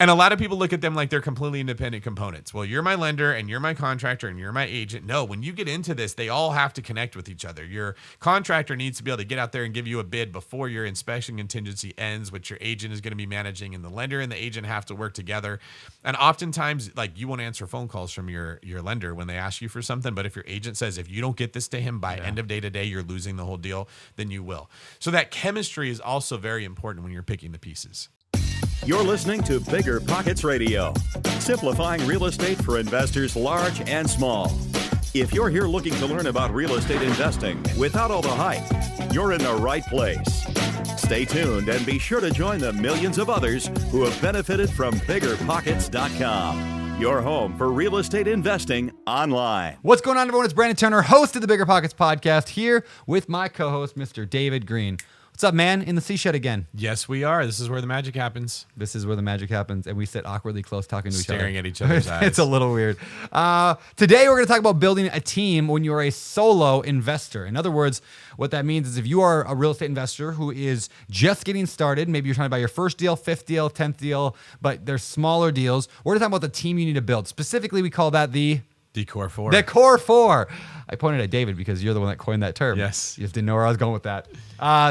And a lot of people look at them like they're completely independent components. Well, you're my lender and you're my contractor and you're my agent. No, when you get into this, they all have to connect with each other. Your contractor needs to be able to get out there and give you a bid before your inspection contingency ends, which your agent is going to be managing, and the lender and the agent have to work together. And oftentimes, like, you won't answer phone calls from your lender when they ask you for something. But if your agent says, if you don't get this to him by end of day today, you're losing the whole deal, then you will. So that chemistry is also very important when you're picking the pieces. You're listening to BiggerPockets Radio, simplifying real estate for investors large and small. If you're here looking to learn about real estate investing without all the hype, you're in the right place. Stay tuned and be sure to join the millions of others who have benefited from BiggerPockets.com, your home for real estate investing online. What's going on, everyone? It's Brandon Turner, host of the BiggerPockets podcast, here with my co-host, Mr. David Green. What's up, man? In the sea shed again. Yes, we are. This is where the magic happens. This is where the magic happens, and we sit awkwardly close talking to each other. Staring at each other's eyes. It's a little weird. Today, we're going to talk about building a team when you're a solo investor. In other words, what that means is if you are a real estate investor who is just getting started, maybe you're trying to buy your first deal, fifth deal, 10th deal, but they're smaller deals, we're going to talk about the team you need to build. Specifically, we call that the Core Four. The Core Four. I pointed at David because you're the one that coined that term. Yes. You just didn't know where I was going with that.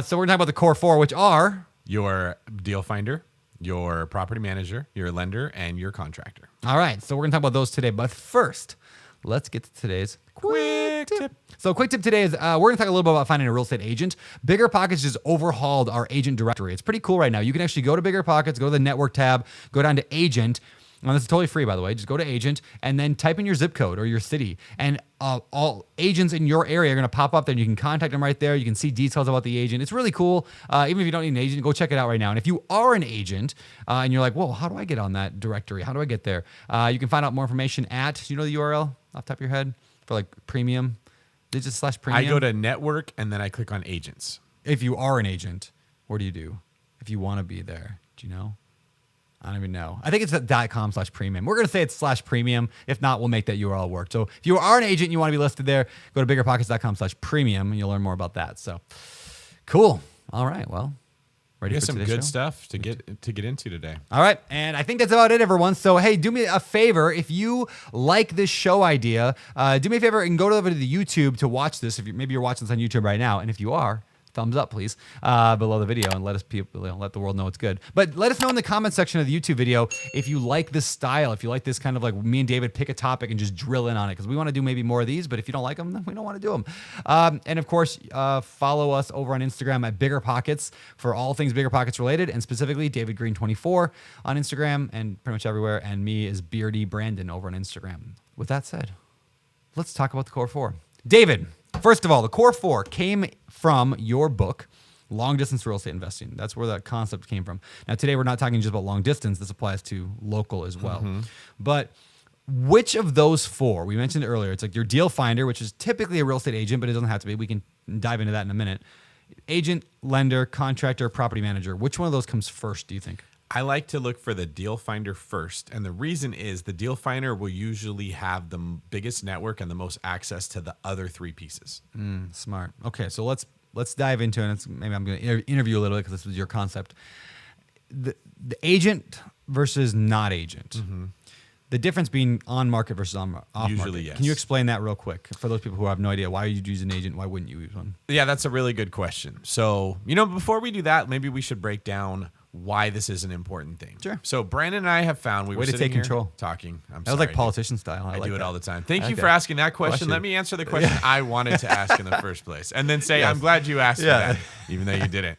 So we're going to talk about the Core Four, which are your deal finder, your property manager, your lender, and your contractor. All right. So we're going to talk about those today. But first, let's get to today's quick tip. So quick tip today is we're going to talk a little bit about finding a real estate agent. BiggerPockets just overhauled our agent directory. It's pretty cool right now. You can actually go to BiggerPockets, go to the network tab, go down to agent. Now, this is totally free, by the way. Just go to agent and then type in your zip code or your city. And all agents in your area are going to pop up there, and you can contact them right there. You can see details about the agent. It's really cool. Even if you don't need an agent, go check it out right now. And if you are an agent and you're like, whoa, how do I get on that directory? How do I get there? You can find out more information at, you know the URL off the top of your head for like premium, digit/premium? I go to network and then I click on agents. If you are an agent, what do you do? If you want to be there, do you know? I don't even know. I think it's at .com/premium. We're going to say it's /premium. If not, we'll make that URL work. So if you are an agent and you want to be listed there, go to BiggerPockets.com/premium and you'll learn more about that. So cool. All right. Well, ready for some today's good show? stuff to get into today. All right. And I think that's about it, everyone. So, hey, do me a favor. If you like this show idea, do me a favor and go over to the YouTube to watch this. Maybe you're watching this on YouTube right now. And if you are, thumbs up, please, below the video, and let the world know it's good. But let us know in the comment section of the YouTube video if you like this style, if you like this kind of like me and David pick a topic and just drill in on it, because we want to do maybe more of these, but if you don't like them, then we don't want to do them. And of course, follow us over on Instagram at BiggerPockets for all things BiggerPockets related, and specifically David Green 24 on Instagram and pretty much everywhere, and me is Beardy Brandon over on Instagram. With that said, let's talk about the Core Four. David, first of all, the Core Four came from your book, Long Distance Real Estate Investing. That's where that concept came from. Now, today we're not talking just about long distance. This applies to local as well. Mm-hmm. But which of those four, we mentioned earlier, it's like your deal finder, which is typically a real estate agent, but it doesn't have to be. We can dive into that in a minute. Agent, lender, contractor, property manager. Which one of those comes first, do you think? I like to look for the deal finder first. And the reason is the deal finder will usually have the biggest network and the most access to the other three pieces. Smart. Okay, so let's dive into it. Maybe I'm going to interview a little bit because this was your concept. The agent versus not agent. Mm-hmm. The difference being on market versus off market. Usually, yes. Can you explain that real quick for those people who have no idea why you use an agent? Why wouldn't you use one? Yeah, that's a really good question. So, before we do that, maybe we should break down why this is an important thing. Sure. So Brandon and I have found we were sitting here control. Talking. That was like politician style. I like do it that. all the time. Thank you for asking that question. Let me answer the question I wanted to ask in the first place, and then say I'm glad you asked for that, even though you didn't.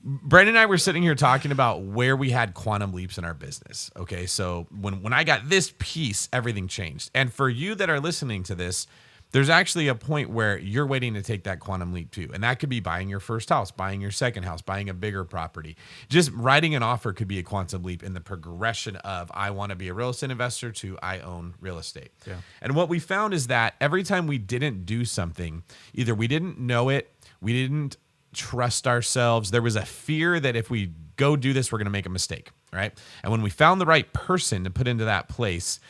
Brandon and I were sitting here talking about where we had quantum leaps in our business. Okay, so when I got this piece, everything changed. And for you that are listening to this, there's actually a point where you're waiting to take that quantum leap too. And that could be buying your first house, buying your second house, buying a bigger property. Just writing an offer could be a quantum leap in the progression of I want to be a real estate investor to I own real estate. Yeah. And what we found is that every time we didn't do something, either we didn't know it, we didn't trust ourselves. There was a fear that if we go do this, we're going to make a mistake, right? And when we found the right person to put into that place,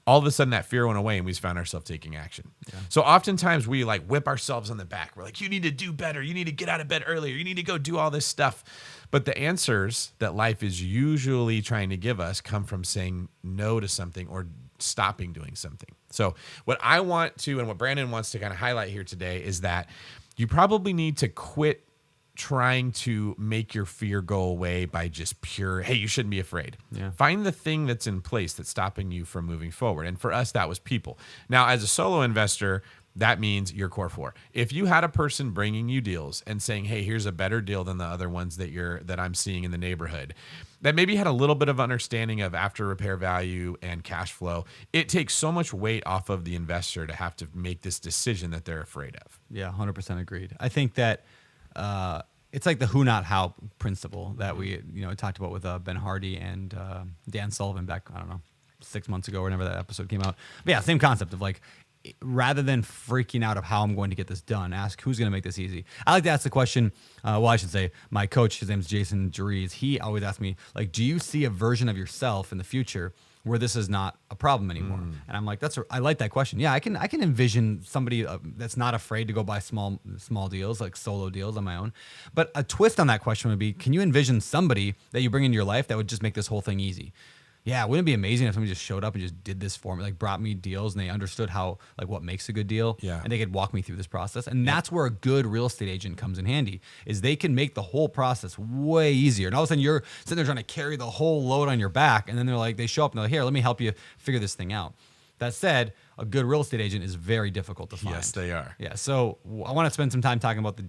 all of a sudden that fear went away and we found ourselves taking action. Yeah. So oftentimes we like whip ourselves on the back. We're like, you need to do better. You need to get out of bed earlier. You need to go do all this stuff. But the answers that life is usually trying to give us come from saying no to something or stopping doing something. So what I want to, and what Brandon wants to kind of highlight here today, is that you probably need to quit trying to make your fear go away by just pure, hey, you shouldn't be afraid. Yeah. Find the thing that's in place that's stopping you from moving forward. And for us, that was people. Now, as a solo investor, that means your core four. If you had a person bringing you deals and saying, hey, here's a better deal than the other ones that I'm seeing in the neighborhood, that maybe had a little bit of understanding of after repair value and cash flow, it takes so much weight off of the investor to have to make this decision that they're afraid of. Yeah, 100% agreed. I think that it's like the who not how principle that we talked about with Ben Hardy and Dan Sullivan back, I don't know, 6 months ago, whenever that episode came out. But yeah, same concept of like, rather than freaking out of how I'm going to get this done, ask who's going to make this easy. I like to ask the question, I should say my coach, his name's Jason Jeriz, he always asks me, like, do you see a version of yourself in the future where this is not a problem anymore? And I'm like, I like that question. Yeah, I can envision somebody that's not afraid to go buy small deals, like solo deals on my own. But a twist on that question would be, can you envision somebody that you bring into your life that would just make this whole thing easy? Yeah, wouldn't it be amazing if somebody just showed up and just did this for me, like brought me deals and they understood how, like, what makes a good deal, and they could walk me through this process. And that's where a good real estate agent comes in handy, is they can make the whole process way easier. And all of a sudden you're sitting there trying to carry the whole load on your back, and then they show up and they're like, here, let me help you figure this thing out. That said, a good real estate agent is very difficult to find. Yes, they are. Yeah, so I want to spend some time talking about the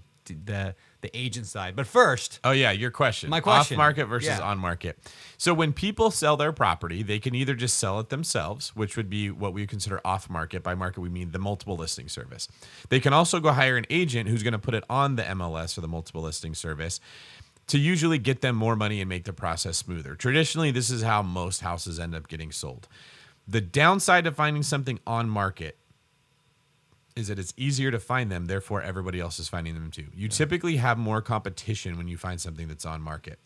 agent side. But first... Oh, yeah, your question. My question. Off-market versus on-market. So when people sell their property, they can either just sell it themselves, which would be what we consider off-market. By market, we mean the multiple listing service. They can also go hire an agent who's going to put it on the MLS or the multiple listing service to usually get them more money and make the process smoother. Traditionally, this is how most houses end up getting sold. The downside of finding something on market is that it's easier to find them, therefore everybody else is finding them too. You typically have more competition when you find something that's on market.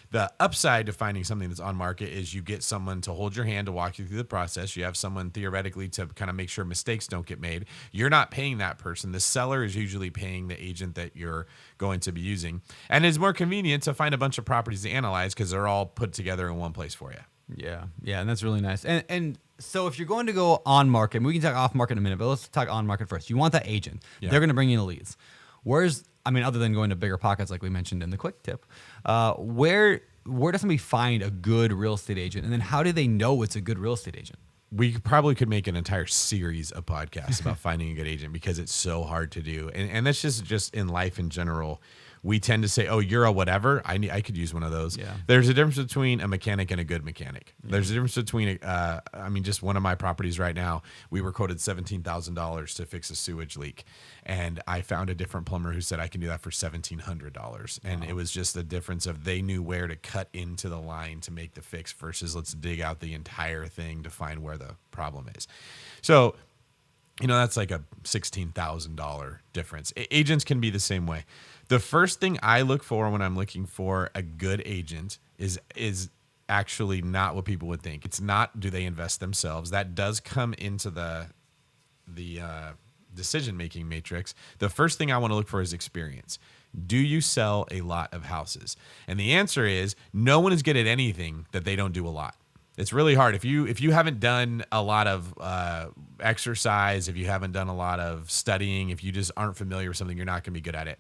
The upside to finding something that's on market is you get someone to hold your hand to walk you through the process. You have someone theoretically to kind of make sure mistakes don't get made. You're not paying that person. The seller is usually paying the agent that you're going to be using. And it's more convenient to find a bunch of properties to analyze because they're all put together in one place for you. Yeah, and that's really nice. And so if you're going to go on market, we can talk off market in a minute, but let's talk on market first. You want that agent. Yeah. They're going to bring you the leads. Other than going to BiggerPockets, like we mentioned in the quick tip, where does somebody find a good real estate agent? And then how do they know it's a good real estate agent? We probably could make an entire series of podcasts about finding a good agent because it's so hard to do. And that's just in life in general. We tend to say, oh, you're a whatever. I could use one of those. Yeah. There's a difference between a mechanic and a good mechanic. Yeah. There's a difference between, just one of my properties right now, we were quoted $17,000 to fix a sewage leak. And I found a different plumber who said I can do that for $1,700. And it was just the difference of they knew where to cut into the line to make the fix versus let's dig out the entire thing to find where the problem is. So, that's like a $16,000 difference. Agents can be the same way. The first thing I look for when I'm looking for a good agent is actually not what people would think. It's not do they invest themselves. That does come into the decision-making matrix. The first thing I want to look for is experience. Do you sell a lot of houses? And the answer is no one is good at anything that they don't do a lot. It's really hard. If you haven't done a lot of exercise, if you haven't done a lot of studying, if you just aren't familiar with something, you're not going to be good at it.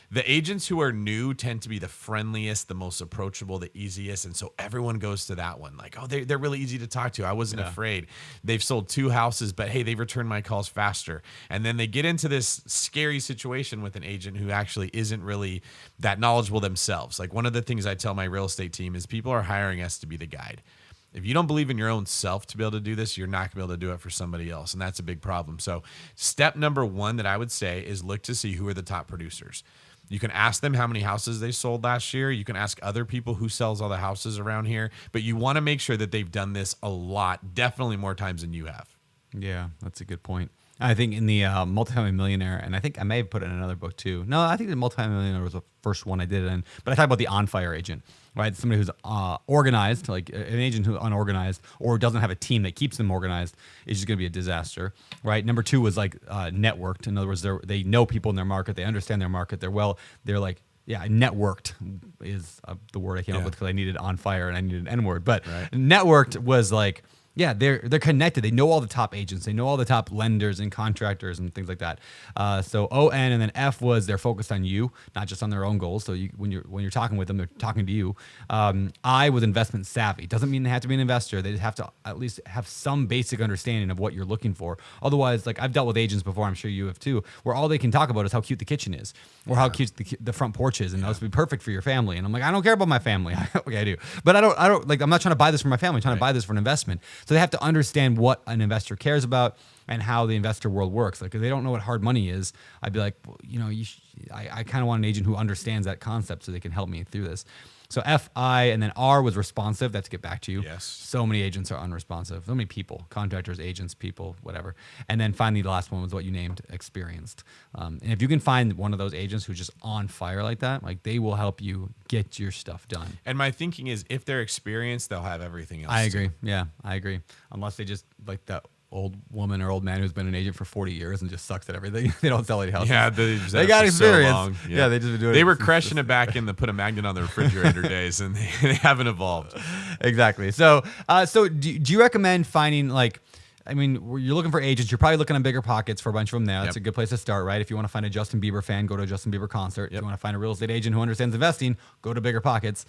The agents who are new tend to be the friendliest, the most approachable, the easiest. And so everyone goes to that one. Like, oh, they're really easy to talk to. I wasn't afraid. They've sold 2 houses, but hey, they returned my calls faster. And then they get into this scary situation with an agent who actually isn't really that knowledgeable themselves. Like one of the things I tell my real estate team is people are hiring us to be the guide. If you don't believe in your own self to be able to do this, you're not going to be able to do it for somebody else. And that's a big problem. So step number 1 that I would say is look to see who are the top producers. You can ask them how many houses they sold last year. You can ask other people who sells all the houses around here. But you want to make sure that they've done this a lot, definitely more times than you have. Yeah, that's a good point. I think in the Multifamily Millionaire, and I think I may have put it in another book too. No, I think the Multifamily Millionaire was the first one I did it in. But I talk about the on-fire agent, right? Somebody who's organized, like an agent who's unorganized or doesn't have a team that keeps them organized is just going to be a disaster, right? Number 2 was like networked. In other words, they know people in their market. They understand their market. They're like networked is the word I came up with because I needed on fire and I needed an N word. But networked was like, yeah, they're connected. They know all the top agents. They know all the top lenders and contractors and things like that. So ON and then F was they're focused on you, not just on their own goals. So when you're talking with them, they're talking to you. I was investment savvy. Doesn't mean they have to be an investor. They just have to at least have some basic understanding of what you're looking for. Otherwise, like I've dealt with agents before, I'm sure you have too, where all they can talk about is how cute the kitchen is or how cute the front porch is, and those would be perfect for your family. And I'm like, I don't care about my family. Okay, I do, but I don't like. I'm not trying to buy this for my family. I'm trying to buy this for an investment. So they have to understand what an investor cares about and how the investor world works. Like if they don't know what hard money is, I'd be like, well, I kind of want an agent who understands that concept so they can help me through this. So F, I, and then R was responsive. That's to get back to you. Yes. So many agents are unresponsive. So many people, contractors, agents, people, whatever. And then finally, the last one was what you named, experienced. And if you can find one of those agents who's just on fire like that, like they will help you get your stuff done. And my thinking is if they're experienced, they'll have everything else. I agree. Yeah, I agree. Unless they just like that old woman or old man who's been an agent for 40 years and just sucks at everything. They don't sell any houses. Yeah, they got experience. So long. Yeah, they just been doing They were crushing it back in the put a magnet on the refrigerator days, and they haven't evolved. Exactly. So do you recommend finding like? I mean, you're looking for agents. You're probably looking on BiggerPockets for a bunch of them there. That's a good place to start, right? If you want to find a Justin Bieber fan, go to a Justin Bieber concert. If you want to find a real estate agent who understands investing, go to BiggerPockets.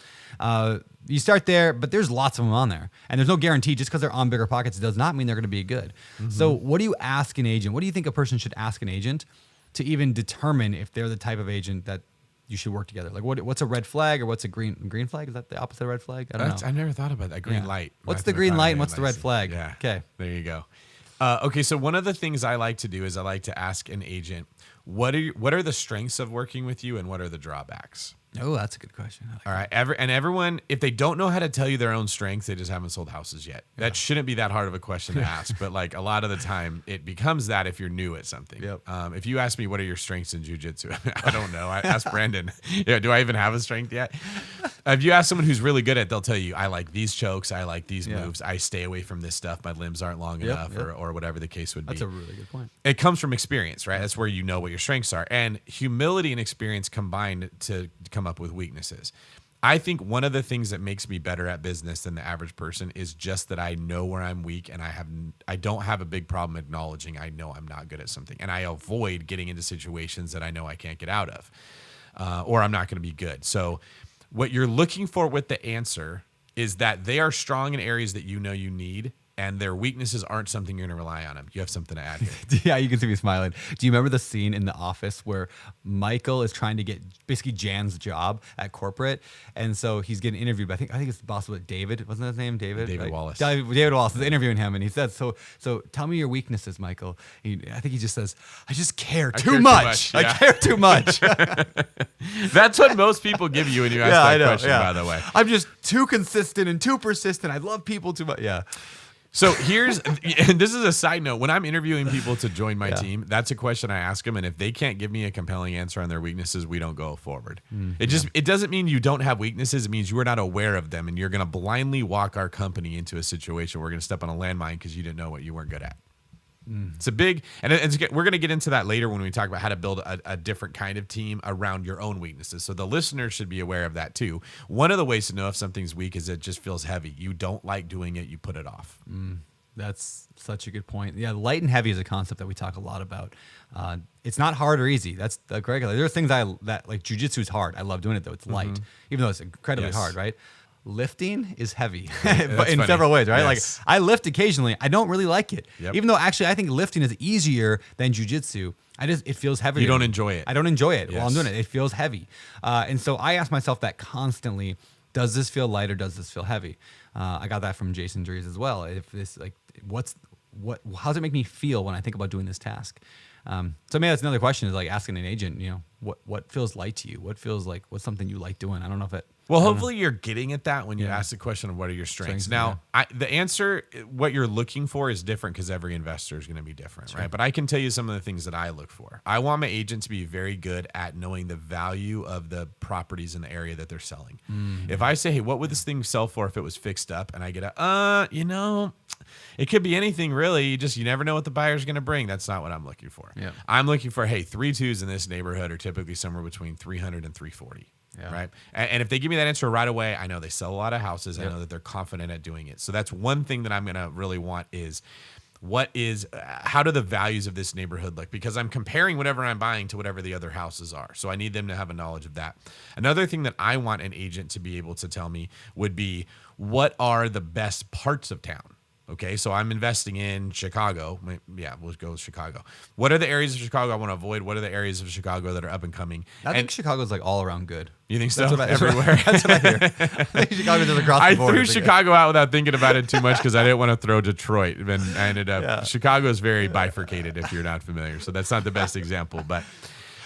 You start there, but there's lots of them on there. And there's no guarantee. Just because they're on BiggerPockets does not mean they're going to be good. Mm-hmm. So what do you ask an agent? What do you think a person should ask an agent to even determine if they're the type of agent that you should work together? Like what's a red flag or what's a green flag? Is that the opposite of red flag? I don't know. I never thought about that. Green light. What's the green light and what's the red flag? Yeah. Okay. There you go. Okay, so one of the things I like to do is I like to ask an agent, what are the strengths of working with you and what are the drawbacks? Oh, that's a good question. All right. Everyone, if they don't know how to tell you their own strengths, they just haven't sold houses yet. That shouldn't be that hard of a question to ask. But like a lot of the time, it becomes that if you're new at something. Yep. If you ask me, what are your strengths in jiu-jitsu? I don't know. I asked Brandon, do I even have a strength yet? If you ask someone who's really good at it, they'll tell you, I like these chokes. I like these moves. I stay away from this stuff. My limbs aren't long enough or whatever the case would be. That's a really good point. It comes from experience, right? That's where you know what your strengths are. And humility and experience combined to come up with weaknesses. I think one of the things that makes me better at business than the average person is just that I know where I'm weak and I don't have a big problem acknowledging I know I'm not good at something. And I avoid getting into situations that I know I can't get out of or I'm not going to be good. So what you're looking for with the answer is that they are strong in areas that you know you need, and their weaknesses aren't something you're going to rely on them. You have something to add here. Yeah, you can see me smiling. Do you remember the scene in The Office where Michael is trying to get basically Jan's job at corporate, and so he's getting interviewed by I think it's the boss of David. Wasn't that his name? David Wallace. David Wallace is interviewing him, and he says, "So tell me your weaknesses, Michael." I think he just says, "I just care too much. I care too much." That's what most people give you when you ask that question. By the way, I'm just too consistent and too persistent. I love people too much. Yeah. So and this is a side note, when I'm interviewing people to join my team, that's a question I ask them. And if they can't give me a compelling answer on their weaknesses, we don't go forward. It doesn't mean you don't have weaknesses. It means you are not aware of them. And you're going to blindly walk our company into a situation where we're going to step on a landmine because you didn't know what you weren't good at. It's a big, and we're going to get into that later when we talk about how to build a different kind of team around your own weaknesses. So the listeners should be aware of that too. One of the ways to know if something's weak is it just feels heavy. You don't like doing it. You put it off. That's such a good point. Yeah, light and heavy is a concept that we talk a lot about. It's not hard or easy. That's the correct. There's things that like jiu-jitsu is hard. I love doing it though. It's light, even though it's incredibly hard, right? Lifting is heavy but in several ways, right? Yes. Like I lift occasionally. I don't really like it, Yep. even though actually I think lifting is easier than jiu-jitsu. It feels heavy. You don't enjoy it. I don't enjoy it while I'm Yes. doing it. It feels heavy. And so I ask myself that constantly, does this feel light or does this feel heavy? I got that from Jason Dries as well. If this how does it make me feel when I think about doing this task? So maybe that's another question is like asking an agent, what feels light to you? What feels like, what's something you like doing? I don't know if it. Well, hopefully you're getting at that when you ask the question of what are your strengths. Now, the answer, what you're looking for is different because every investor is going to be different, right? But I can tell you some of the things that I look for. I want my agent to be very good at knowing the value of the properties in the area that they're selling. If I say, hey, what would this thing sell for if it was fixed up? And I get It could be anything really. You never know what the buyer's going to bring. That's not what I'm looking for. Yeah. I'm looking for, hey, 3.2s in this neighborhood are typically somewhere between 300 and 340. Yeah. Right. And if they give me that answer right away, I know they sell a lot of houses. Yep. I know that they're confident at doing it. So that's one thing that I'm going to really want is how do the values of this neighborhood look? Because I'm comparing whatever I'm buying to whatever the other houses are. So I need them to have a knowledge of that. Another thing that I want an agent to be able to tell me would be, what are the best parts of town? Okay, so I'm investing in Chicago. Yeah, we'll go with Chicago. What are the areas of Chicago I want to avoid? What are the areas of Chicago that are up and coming? I think Chicago's like all around good. You think so? Everywhere. That's what I hear. I think Chicago's just across the board. I threw Chicago out without thinking about it too much because I didn't want to throw Detroit. And I ended up, Chicago is very bifurcated if you're not familiar. So that's not the best example. But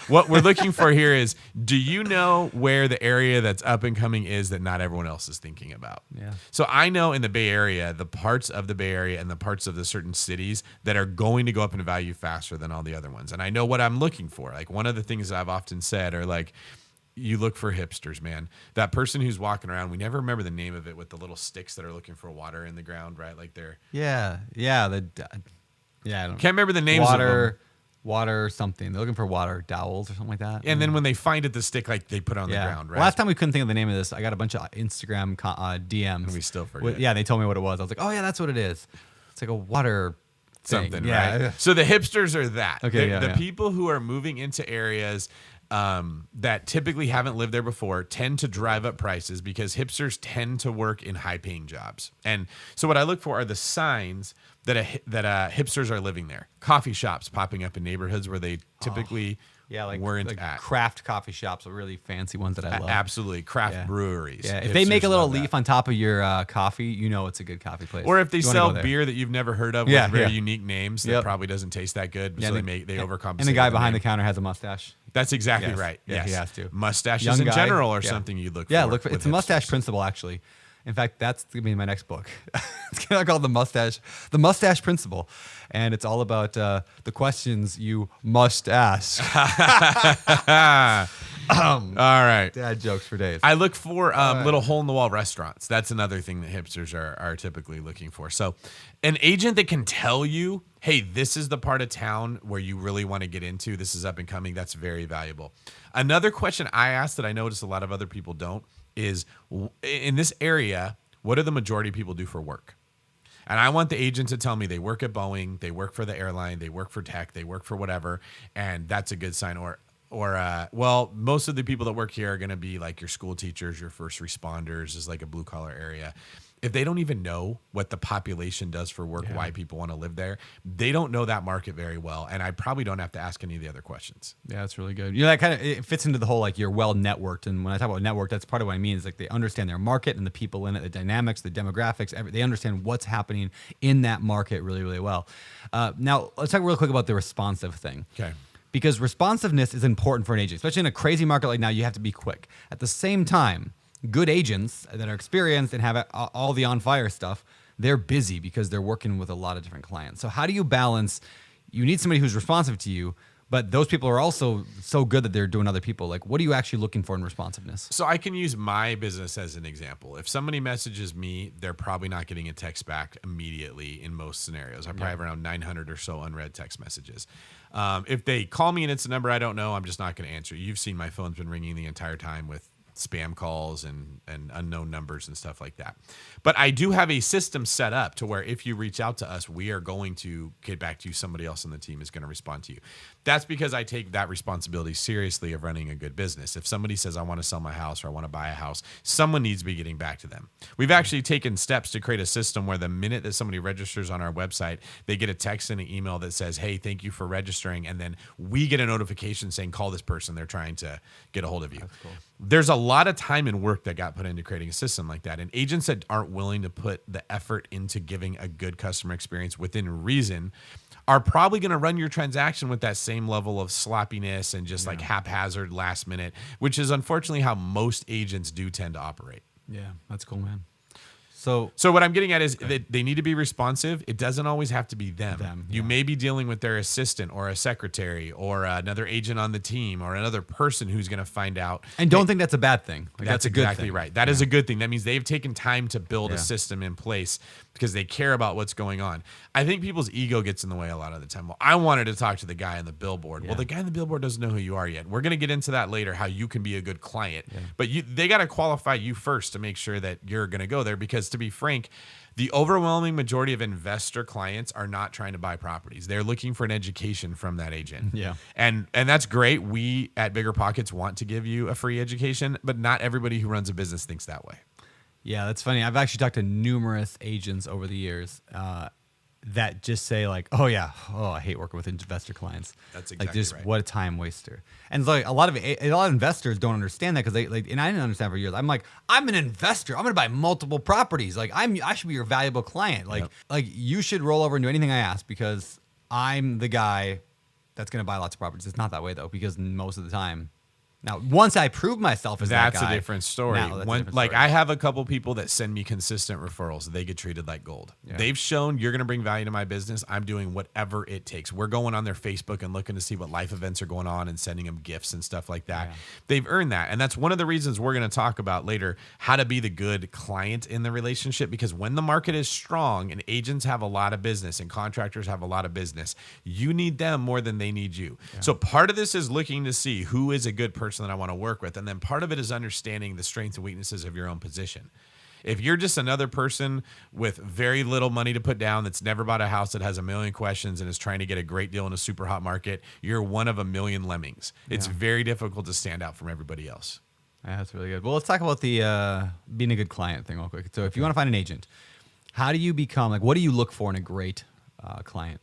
what we're looking for here is, do you know where the area that's up and coming is that not everyone else is thinking about? Yeah. So I know in the Bay Area, the parts of the Bay Area and the parts of the certain cities that are going to go up in value faster than all the other ones. And I know what I'm looking for. Like, one of the things I've often said are like, you look for hipsters, man. That person who's walking around, we never remember the name of it, with the little sticks that are looking for water in the ground, right? Like they're... Yeah. I don't can't remember the names of them. Water something. They're looking for water dowels or something like that. And then when they find it, the stick like they put on the ground, right? Last time we couldn't think of the name of this. I got a bunch of Instagram DMs. And we still forget. They told me what it was. I was like, oh yeah, that's what it is. It's like a water something, right? So the hipsters are that. Okay, the people who are moving into areas that typically haven't lived there before tend to drive up prices because hipsters tend to work in high-paying jobs. And so what I look for are the signs that hipsters are living there. Coffee shops popping up in neighborhoods where they typically weren't at. Craft coffee shops are really fancy ones that I love. Absolutely. Craft breweries. Yeah. If they make a little leaf on top of your coffee, you know it's a good coffee place. Or if they sell beer that you've never heard of with very unique names that probably doesn't taste that good, so they overcompensate. And the guy behind the counter has a mustache. That's exactly right. Yeah, yes. He has to. Mustaches in general or something you look for. Yeah, it's a mustache principle, actually. In fact, that's going to be my next book. It's going to be called The Mustache Principle. And it's all about the questions you must ask. All right. Dad jokes for days. I look for little hole-in-the-wall restaurants. That's another thing that hipsters are typically looking for. So an agent that can tell you, hey, this is the part of town where you really want to get into, this is up and coming, that's very valuable. Another question I ask that I notice a lot of other people don't is, in this area, what do the majority of people do for work? And I want the agent to tell me they work at Boeing, they work for the airline, they work for tech, they work for whatever, and that's a good sign. Or most of the people that work here are going to be like your school teachers, your first responders, is like a blue collar area. If they don't even know what the population does for work, why people want to live there, they don't know that market very well. And I probably don't have to ask any of the other questions. Yeah, that's really good. That kind of, it fits into the whole, like, you're well networked. And when I talk about network, that's part of what I mean is like they understand their market and the people in it, the dynamics, the demographics, they understand what's happening in that market really, really well. Now, let's talk real quick about the responsive thing. Okay. Because responsiveness is important for an agent, especially in a crazy market like now. You have to be quick. At the same time, good agents that are experienced and have all the on-fire stuff, they're busy because they're working with a lot of different clients. So how do you balance? You need somebody who's responsive to you, but those people are also so good that they're doing other people. Like, what are you actually looking for in responsiveness? So I can use my business as an example. If somebody messages me, they're probably not getting a text back immediately in most scenarios. I probably have around 900 or so unread text messages. If they call me and it's a number I don't know, I'm just not going to answer. You've seen my phone's been ringing the entire time with spam calls and unknown numbers and stuff like that. But I do have a system set up to where if you reach out to us, we are going to get back to you. Somebody else on the team is going to respond to you. That's because I take that responsibility seriously of running a good business. If somebody says, I want to sell my house or I want to buy a house, someone needs to be getting back to them. We've actually taken steps to create a system where the minute that somebody registers on our website, they get a text and an email that says, hey, thank you for registering. And then we get a notification saying, call this person. They're trying to get a hold of you. That's cool. There's a lot of time and work that got put into creating a system like that. And agents that aren't willing to put the effort into giving a good customer experience within reason are probably going to run your transaction with that same level of sloppiness and just like haphazard last minute, which is unfortunately how most agents do tend to operate. Yeah, that's cool, man. So what I'm getting at is that they need to be responsive. It doesn't always have to be them. You may be dealing with their assistant or a secretary or another agent on the team or another person who's going to find out. And don't think that's a bad thing. Like, that's a good exactly thing. Right. That is a good thing. That means they've taken time to build a system in place because they care about what's going on. I think people's ego gets in the way a lot of the time. Well, I wanted to talk to the guy on the billboard. Yeah. Well, the guy on the billboard doesn't know who you are yet. We're going to get into that later, how you can be a good client. Yeah. But they got to qualify you first to make sure that you're going to go there, because to be frank, the overwhelming majority of investor clients are not trying to buy properties. They're looking for an education from that agent. Yeah. And that's great. We at BiggerPockets want to give you a free education, but not everybody who runs a business thinks that way. Yeah, that's funny. I've actually talked to numerous agents over the years that just say like, "Oh yeah, I hate working with investor clients." That's exactly like just right. What a time waster. And like a lot of investors don't understand that, because they like, and I didn't understand for years. I'm like, I'm an investor. I'm going to buy multiple properties. Like I should be your valuable client. Like you should roll over and do anything I ask, because I'm the guy that's going to buy lots of properties. It's not that way though, because most of the time. Now, once I prove myself as that guy, that's a different story. I have a couple people that send me consistent referrals. They get treated like gold. Yeah. They've shown you're going to bring value to my business. I'm doing whatever it takes. We're going on their Facebook and looking to see what life events are going on and sending them gifts and stuff like that. Yeah. They've earned that. And that's one of the reasons we're going to talk about later, how to be the good client in the relationship. Because when the market is strong and agents have a lot of business and contractors have a lot of business, you need them more than they need you. Yeah. So part of this is looking to see who is a good person that I want to work with. And then part of it is understanding the strengths and weaknesses of your own position. If you're just another person with very little money to put down, that's never bought a house, that has a million questions and is trying to get a great deal in a super hot market, you're one of a million lemmings. It's very difficult to stand out from everybody else. Yeah, that's really good. Well, let's talk about the being a good client thing real quick. So if you want to find an agent, how do you become, like, what do you look for in a great client?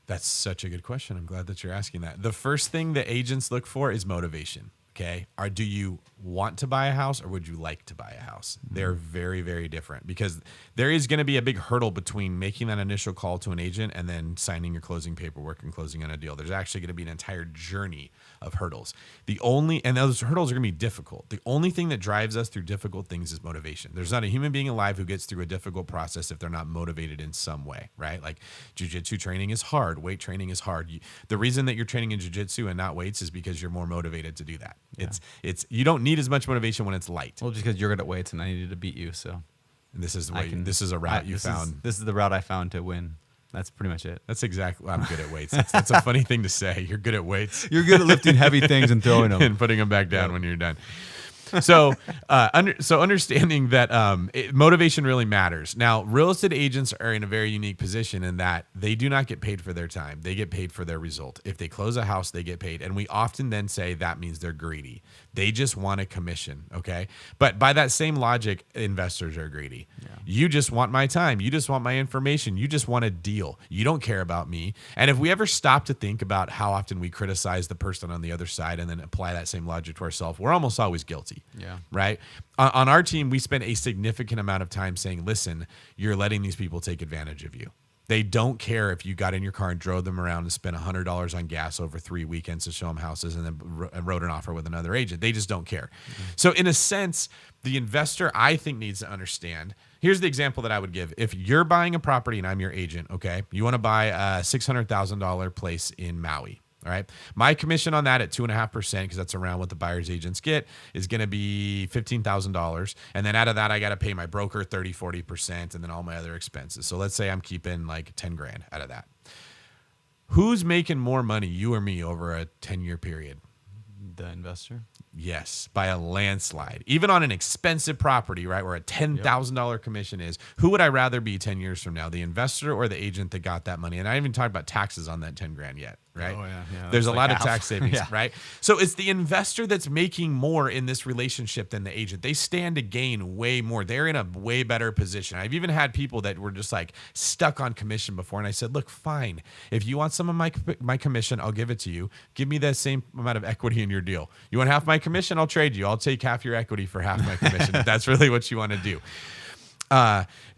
That's such a good question. I'm glad that you're asking that. The first thing that agents look for is motivation. Okay. Do you want to buy a house, or would you like to buy a house? They're very, very different, because there is going to be a big hurdle between making that initial call to an agent and then signing your closing paperwork and closing on a deal. There's actually going to be an entire journey of hurdles. And those hurdles are going to be difficult. The only thing that drives us through difficult things is motivation. There's not a human being alive who gets through a difficult process if they're not motivated in some way, right? Like jiu-jitsu training is hard. Weight training is hard. The reason that you're training in jiu-jitsu and not weights is because you're more motivated to do that. Yeah. You don't need as much motivation when it's light. Well, just because you're good at weights and I needed to beat you, so. And this is the way. This is a route you found. This is the route I found to win. That's pretty much it. That's exactly. I'm good at weights. That's a funny thing to say. You're good at weights. You're good at lifting heavy things and throwing them and putting them back down when you're done. So understanding that motivation really matters. Now, real estate agents are in a very unique position in that they do not get paid for their time. They get paid for their result. If they close a house, they get paid. And we often then say that means they're greedy. They just want a commission, okay? But by that same logic, investors are greedy. Yeah. You just want my time. You just want my information. You just want a deal. You don't care about me. And if we ever stop to think about how often we criticize the person on the other side and then apply that same logic to ourselves, we're almost always guilty. Yeah. Right? On our team, we spend a significant amount of time saying, listen, you're letting these people take advantage of you. They don't care if you got in your car and drove them around and spent $100 on gas over 3 weekends to show them houses and then wrote an offer with another agent. They just don't care. Mm-hmm. So in a sense, the investor, I think, needs to understand. Here's the example that I would give. If you're buying a property and I'm your agent, okay, you want to buy a $600,000 place in Maui. All right. My commission on that at 2.5%, because that's around what the buyer's agents get, is going to be $15,000. And then out of that, I got to pay my broker 30-40% and then all my other expenses. So let's say I'm keeping like 10 grand out of that. Who's making more money, you or me, over a 10-year period? The investor? Yes, by a landslide. Even on an expensive property, right, where a $10,000 commission is, who would I rather be 10 years from now, the investor or the agent that got that money? And I haven't even talked about taxes on that 10 grand yet, right? Oh, yeah. There's a lot of tax savings, right? So it's the investor that's making more in this relationship than the agent. They stand to gain way more. They're in a way better position. I've even had people that were just like stuck on commission before. And I said, look, fine. If you want some of my commission, I'll give it to you. Give me that same amount of equity in your deal. You want half my commission? I'll trade you. I'll take half your equity for half my commission. If that's really what you want to do.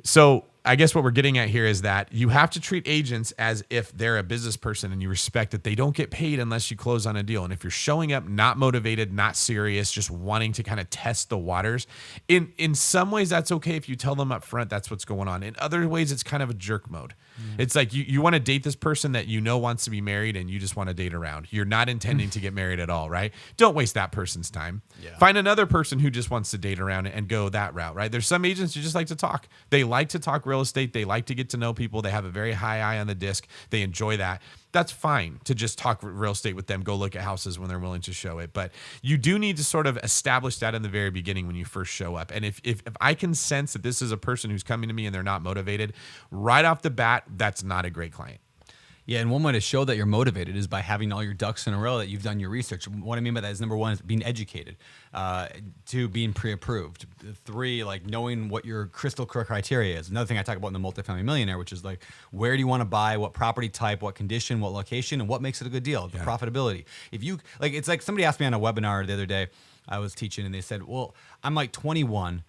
So I guess what we're getting at here is that you have to treat agents as if they're a business person and you respect that they don't get paid unless you close on a deal. And if you're showing up not motivated, not serious, just wanting to kind of test the waters, in some ways that's okay if you tell them up front that's what's going on. In other ways, it's kind of a jerk mode. It's like you want to date this person that you know wants to be married and you just want to date around. You're not intending to get married at all, right? Don't waste that person's time. Yeah. Find another person who just wants to date around and go that route, right? There's some agents who just like to talk. They like to talk real real estate. They like to get to know people. They have a very high eye on the disc. They enjoy that. That's fine to just talk real estate with them, go look at houses when they're willing to show it. But you do need to sort of establish that in the very beginning when you first show up. And if I can sense that this is a person who's coming to me and they're not motivated, right off the bat, that's not a great client. Yeah, and one way to show that you're motivated is by having all your ducks in a row, that you've done your research. What I mean by that is, number one is being educated, 2, being pre-approved, 3, like knowing what your crystal clear criteria is. Another thing I talk about in the Multifamily Millionaire, which is like, where do you want to buy, what property type, what condition, what location, and what makes it a good deal, the profitability. If you, like, it's like somebody asked me on a webinar the other day, I was teaching, and they said, well, I'm like 21.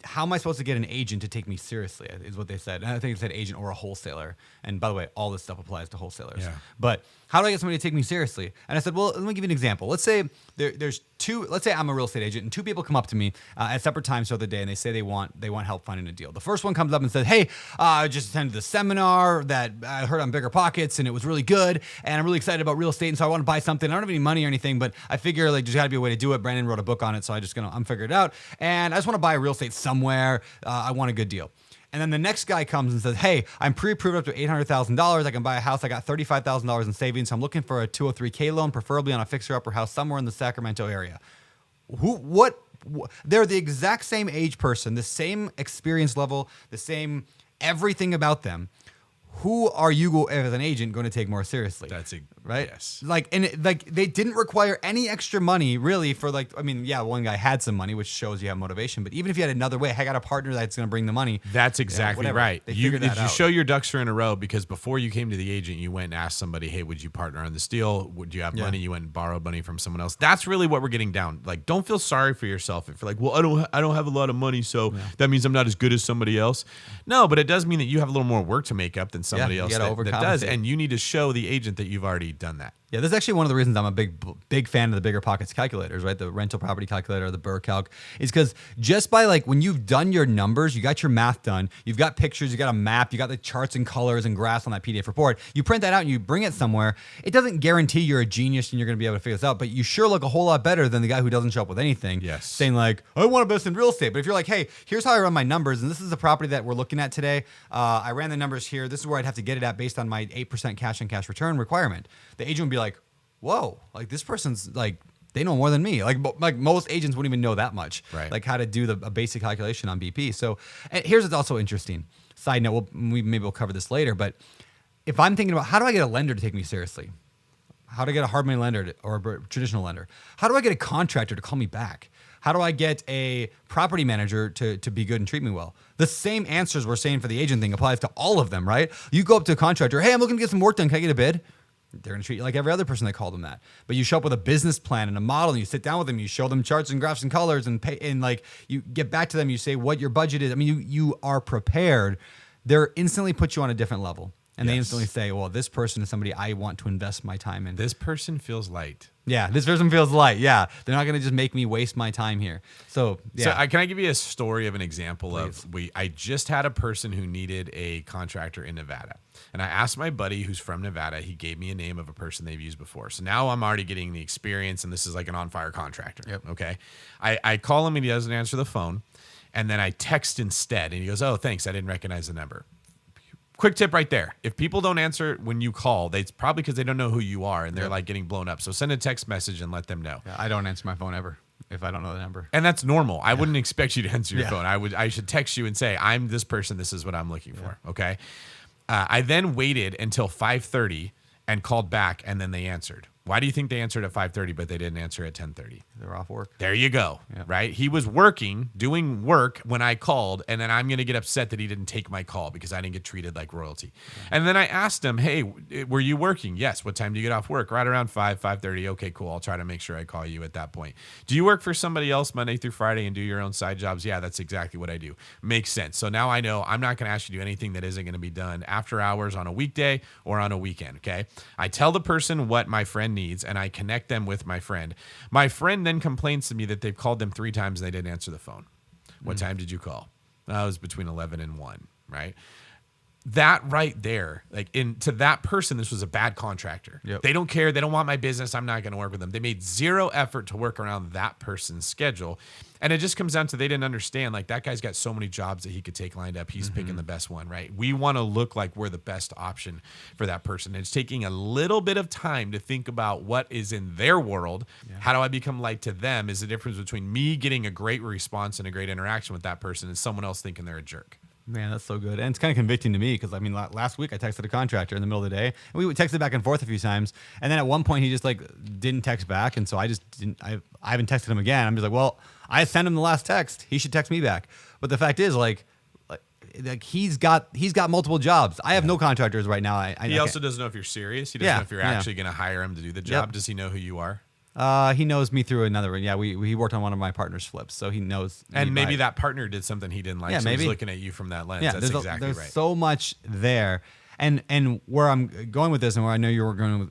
How am I supposed to get an agent to take me seriously, is what they said. And I think it said agent or a wholesaler. And by the way, all this stuff applies to wholesalers. Yeah. But how do I get somebody to take me seriously? And I said, well, let me give you an example. Let's say there's 2, let's say I'm a real estate agent and 2 people come up to me at separate times the other day, and they say they want help finding a deal. The first one comes up and says, hey, I just attended the seminar that I heard on BiggerPockets, and it was really good, and I'm really excited about real estate, and so I want to buy something. I don't have any money or anything, but I figure like there's got to be a way to do it. Brandon wrote a book on it, so I'm figuring it out, and I just want to buy real estate somewhere. I want a good deal. And then the next guy comes and says, hey, I'm pre-approved up to $800,000. I can buy a house. I got $35,000 in savings. So I'm looking for a 203K loan, preferably on a fixer-upper house somewhere in the Sacramento area. They're the exact same age person, the same experience level, the same everything about them. Who are you as an agent going to take more seriously? Right? Yes. They didn't require any extra money really for one guy had some money, which shows you have motivation. But even if you had another way, I got a partner that's going to bring the money. That's exactly right. Did you show your ducks are in a row because before you came to the agent, you went and asked somebody, hey, would you partner on this deal? Would you have money? You went and borrowed money from someone else. That's really what we're getting down. Like, don't feel sorry for yourself if you're like, well, I don't have a lot of money, so that means I'm not as good as somebody else. No, but it does mean that you have a little more work to make up than somebody else that does, and you need to show the agent that you've already done that. Yeah, this is actually one of the reasons I'm a big fan of the BiggerPockets calculators, right? The rental property calculator, the Burr Calc, is because just by when you've done your numbers, you got your math done, you've got pictures, you got a map, you got the charts and colors and graphs on that PDF report, you print that out and you bring it somewhere. It doesn't guarantee you're a genius and you're going to be able to figure this out, but you sure look a whole lot better than the guy who doesn't show up with anything. Yes. Saying like, I want to invest in real estate. But if you're like, hey, here's how I run my numbers, and this is the property that we're looking at today. I ran the numbers here. This is where I'd have to get it at based on my 8% cash on cash return requirement. The agent would be like, whoa, like this person's like, they know more than me. Like most agents wouldn't even know that much, right? Like how to do a basic calculation on BP. So and here's what's also interesting. Side note, maybe we'll cover this later, but if I'm thinking about how do I get a lender to take me seriously? How do I get a hard money lender or a traditional lender? How do I get a contractor to call me back? How do I get a property manager to be good and treat me well? The same answers we're saying for the agent thing applies to all of them, right? You go up to a contractor, hey, I'm looking to get some work done. Can I get a bid? They're going to treat you like every other person that called them that. But you show up with a business plan and a model, and you sit down with them, you show them charts and graphs and colors, and pay, and like you get back to them, you say what your budget is. I mean, you are prepared. They're instantly put you on a different level. And they instantly say, well, this person is somebody I want to invest my time in. This person feels light. Yeah, this person feels light. Yeah, they're not going to just make me waste my time here. So, yeah. So can I give you a story of an example of I just had a person who needed a contractor in Nevada. And I asked my buddy who's from Nevada. He gave me a name of a person they've used before. So now I'm already getting the experience, and this is like an on-fire contractor. Yep. Okay. I call him, and he doesn't answer the phone. And then I text instead, and he goes, oh, thanks. I didn't recognize the number. Quick tip right there. If people don't answer when you call, it's probably because they don't know who you are and they're like getting blown up. So send a text message and let them know. Yeah, I don't answer my phone ever if I don't know the number. And that's normal. I wouldn't expect you to answer your phone. I should text you and say, I'm this person. This is what I'm looking for. Okay. I then waited until 5:30 and called back, and then they answered. Why do you think they answered at 5:30, but they didn't answer at 10:30? They're off work. There you go. Yeah. Right? He was doing work when I called, and then I'm going to get upset that he didn't take my call because I didn't get treated like royalty. Yeah. And then I asked him, hey, were you working? Yes. What time do you get off work? Right around 5:30. Okay, cool. I'll try to make sure I call you at that point. Do you work for somebody else Monday through Friday and do your own side jobs? Yeah, that's exactly what I do. Makes sense. So now I know I'm not going to ask you to do anything that isn't going to be done after hours on a weekday or on a weekend, okay? I tell the person what my friend needs, and I connect them with my friend. My friend then complains to me that they've called them 3 times and they didn't answer the phone. What time did you call? It was between 11 and 1, right? that right there, like to that person, this was a bad contractor. Yep. They don't care. They don't want my business. I'm not going to work with them. They made zero effort to work around that person's schedule. And it just comes down to they didn't understand, like, that guy's got so many jobs that he could take lined up. He's picking the best one, right? We want to look like we're the best option for that person. It's taking a little bit of time to think about what is in their world. Yeah. How do I become light to them is the difference between me getting a great response and a great interaction with that person and someone else thinking they're a jerk. Man, that's so good. And it's kind of convicting to me because, I mean, last week I texted a contractor in the middle of the day. And we texted back and forth a few times. And then at one point he just like didn't text back. And so I just didn't, I haven't texted him again. I'm just like, well, I sent him the last text. He should text me back. But the fact is, like he's got multiple jobs. I have no contractors right now. He also doesn't know if you're serious. He doesn't know if you're actually going to hire him to do the job. Yep. Does he know who you are? He knows me through another. Yeah, he worked on one of my partner's flips, so he knows. And maybe that partner did something he didn't like. Yeah, so maybe he's looking at you from that lens. Yeah, that's exactly right. There's so much there, and where I'm going with this, and where I know you're going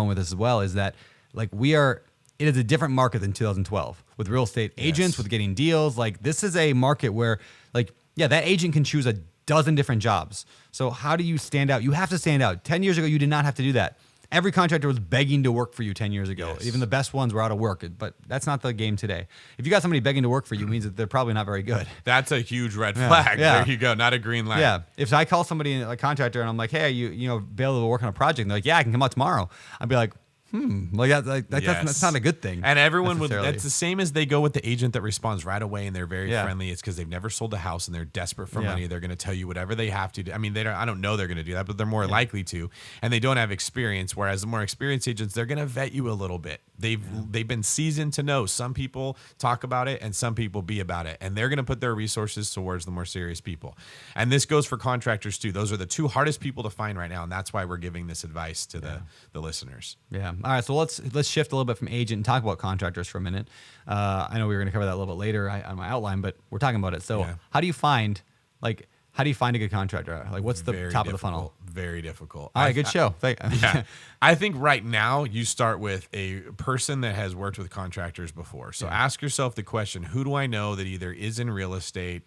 with this as well, is that like it is a different market than 2012 with real estate agents, with getting deals. Like this is a market where that agent can choose a dozen different jobs. So how do you stand out? You have to stand out. 10 years ago, you did not have to do that. Every contractor was begging to work for you 10 years ago. Yes. Even the best ones were out of work, but that's not the game today. If you got somebody begging to work for you, it means that they're probably not very good. That's a huge red flag. Yeah. There you go. Not a green light. Yeah. If I call somebody, a contractor, and I'm like, hey, you available to work on a project? And they're like, yeah, I can come out tomorrow. I'd be like, that's not a good thing. And everyone would, that's the same as they go with the agent that responds right away and they're very friendly. It's because they've never sold a house and they're desperate for money. They're going to tell you whatever they have to do. I mean, I don't know they're going to do that, but they're more likely to. And they don't have experience. Whereas the more experienced agents, they're going to vet you a little bit. They've been seasoned to know some people talk about it and some people be about it. And they're going to put their resources towards the more serious people. And this goes for contractors too. Those are the two hardest people to find right now. And that's why we're giving this advice to the listeners. Yeah. All right. So let's shift a little bit from agent and talk about contractors for a minute. I know we were going to cover that a little bit later on my outline, but we're talking about it. So how do you find a good contractor? Like what's the top of the funnel? Very difficult. All right, good show. Yeah. I think right now you start with a person that has worked with contractors before. So ask yourself the question, who do I know that either is in real estate,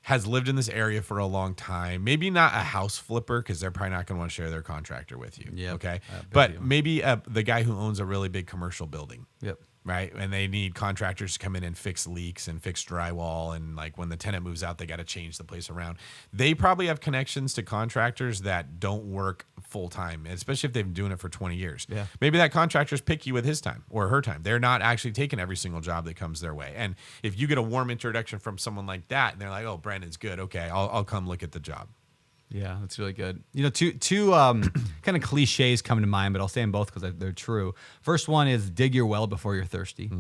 has lived in this area for a long time, maybe not a house flipper because they're probably not going to want to share their contractor with you. Yep. Okay. But maybe the guy who owns a really big commercial building. Yep. Right. And they need contractors to come in and fix leaks and fix drywall. And like when the tenant moves out, they got to change the place around. They probably have connections to contractors that don't work full time, especially if they've been doing it for 20 years. Yeah. Maybe that contractor's picky with his time or her time. They're not actually taking every single job that comes their way. And if you get a warm introduction from someone like that and they're like, oh, Brandon's good. Okay, I'll come look at the job. Yeah, that's really good. You know, two kind of cliches come to mind, but I'll say them both because they're true. First one is dig your well before you're thirsty,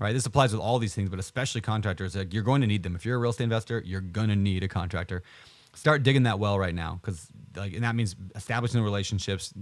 right? This applies with all these things, but especially contractors. Like, you're going to need them. If you're a real estate investor, you're going to need a contractor. Start digging that well right now, because and that means establishing the relationships,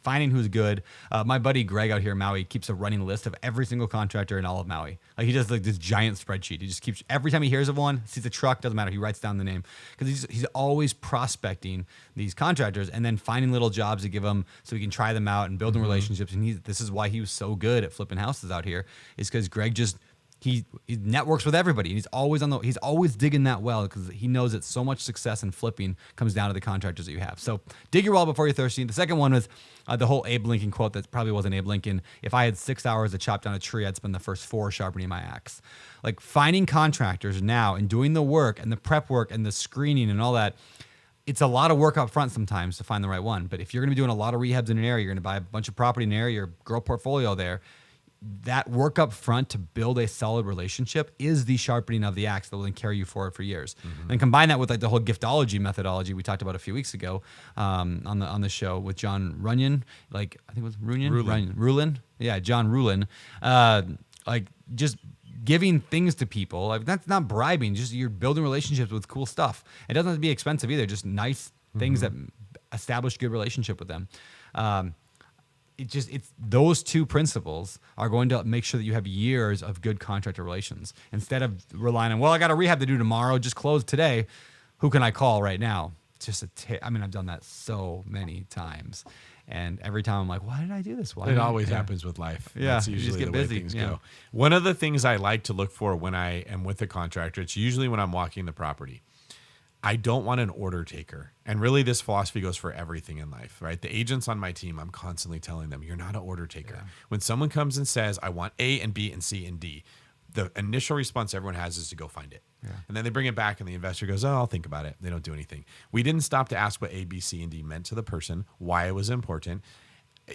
finding who's good. My buddy Greg out here in Maui keeps a running list of every single contractor in all of Maui. Like he does like this giant spreadsheet. He just keeps, every time he hears of one, sees a truck, doesn't matter, he writes down the name, because he's always prospecting these contractors and then finding little jobs to give them so he can try them out and building relationships. And this is why he was so good at flipping houses out here, is because Greg just he networks with everybody. He's always digging that well, because he knows that so much success in flipping comes down to the contractors that you have. So dig your well before you're thirsty. The second one was the whole Abe Lincoln quote that probably wasn't Abe Lincoln. If I had 6 hours to chop down a tree, I'd spend the first 4 sharpening my axe. Like finding contractors now and doing the work and the prep work and the screening and all that. It's a lot of work up front sometimes to find the right one. But if you're going to be doing a lot of rehabs in an area, you're going to buy a bunch of property in an area, or grow a portfolio there, that work up front to build a solid relationship is the sharpening of the axe that will then carry you forward for years. And combine that with like the whole giftology methodology we talked about a few weeks ago on the show with John Runyon, like I think it was Rulin. Yeah, John Rulin. Like just giving things to people. Like that's not bribing, just you're building relationships with cool stuff. It doesn't have to be expensive either, just nice things that establish good relationship with them. It's those two principles are going to make sure that you have years of good contractor relations, instead of relying on, well, I got a rehab to do tomorrow, just close today. Who can I call right now? Just I've done that so many times. And every time I'm like, why did I do this? It always happens with life. Yeah, that's usually the way things go. One of the things I like to look for when I am with a contractor, it's usually when I'm walking the property. I don't want an order taker. And really this philosophy goes for everything in life, right? The agents on my team, I'm constantly telling them, you're not an order taker. Yeah. When someone comes and says, I want A and B and C and D, the initial response everyone has is to go find it. Yeah. And then they bring it back and the investor goes, oh, I'll think about it. They don't do anything. We didn't stop to ask what A, B, C, and D meant to the person, why it was important.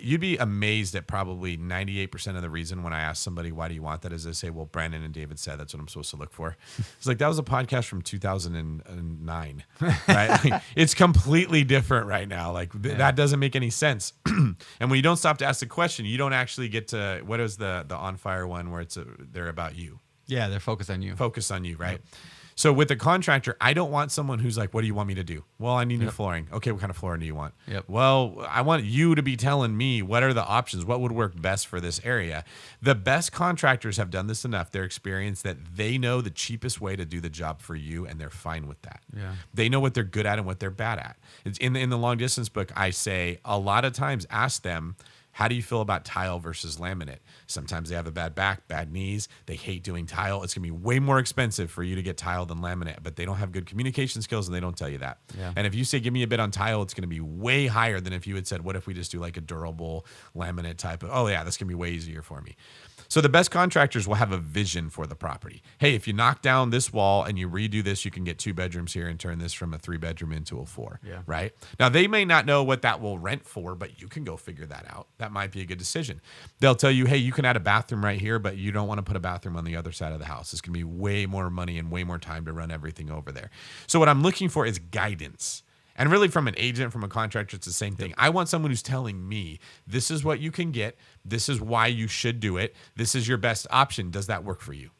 You'd be amazed at probably 98% of the reason when I ask somebody, why do you want that, is they say, well, Brandon and David said that's what I'm supposed to look for. It's like, that was a podcast from 2009, right? Like, it's completely different right now. Like that doesn't make any sense. And when you don't stop to ask the question, you don't actually get to, what is the On Fire one where they're about you. Yeah, they're focused on you. Focus on you, right? Yep. So with the contractor, I don't want someone who's like, what do you want me to do? Well, I need new flooring. Okay, what kind of flooring do you want? Yep. Well, I want you to be telling me what are the options, what would work best for this area. The best contractors have done this enough, their experience, that they know the cheapest way to do the job for you, and they're fine with that. Yeah. They know what they're good at and what they're bad at. It's in the long distance book, I say a lot of times ask them, how do you feel about tile versus laminate? Sometimes they have a bad back, bad knees. They hate doing tile. It's going to be way more expensive for you to get tile than laminate, but they don't have good communication skills and they don't tell you that. Yeah. And if you say, give me a bid on tile, it's going to be way higher than if you had said, what if we just do like a durable laminate type of, oh yeah, that's going to be way easier for me. So the best contractors will have a vision for the property. Hey, if you knock down this wall and you redo this, you can get 2 bedrooms here and turn this from a 3-bedroom into a 4. Yeah. Right? Now, they may not know what that will rent for, but you can go figure that out. That might be a good decision. They'll tell you, hey, you can add a bathroom right here, but you don't want to put a bathroom on the other side of the house. It's going to be way more money and way more time to run everything over there. So what I'm looking for is guidance. And really from an agent, from a contractor, it's the same thing. I want someone who's telling me, this is what you can get. This is why you should do it. This is your best option. Does that work for you?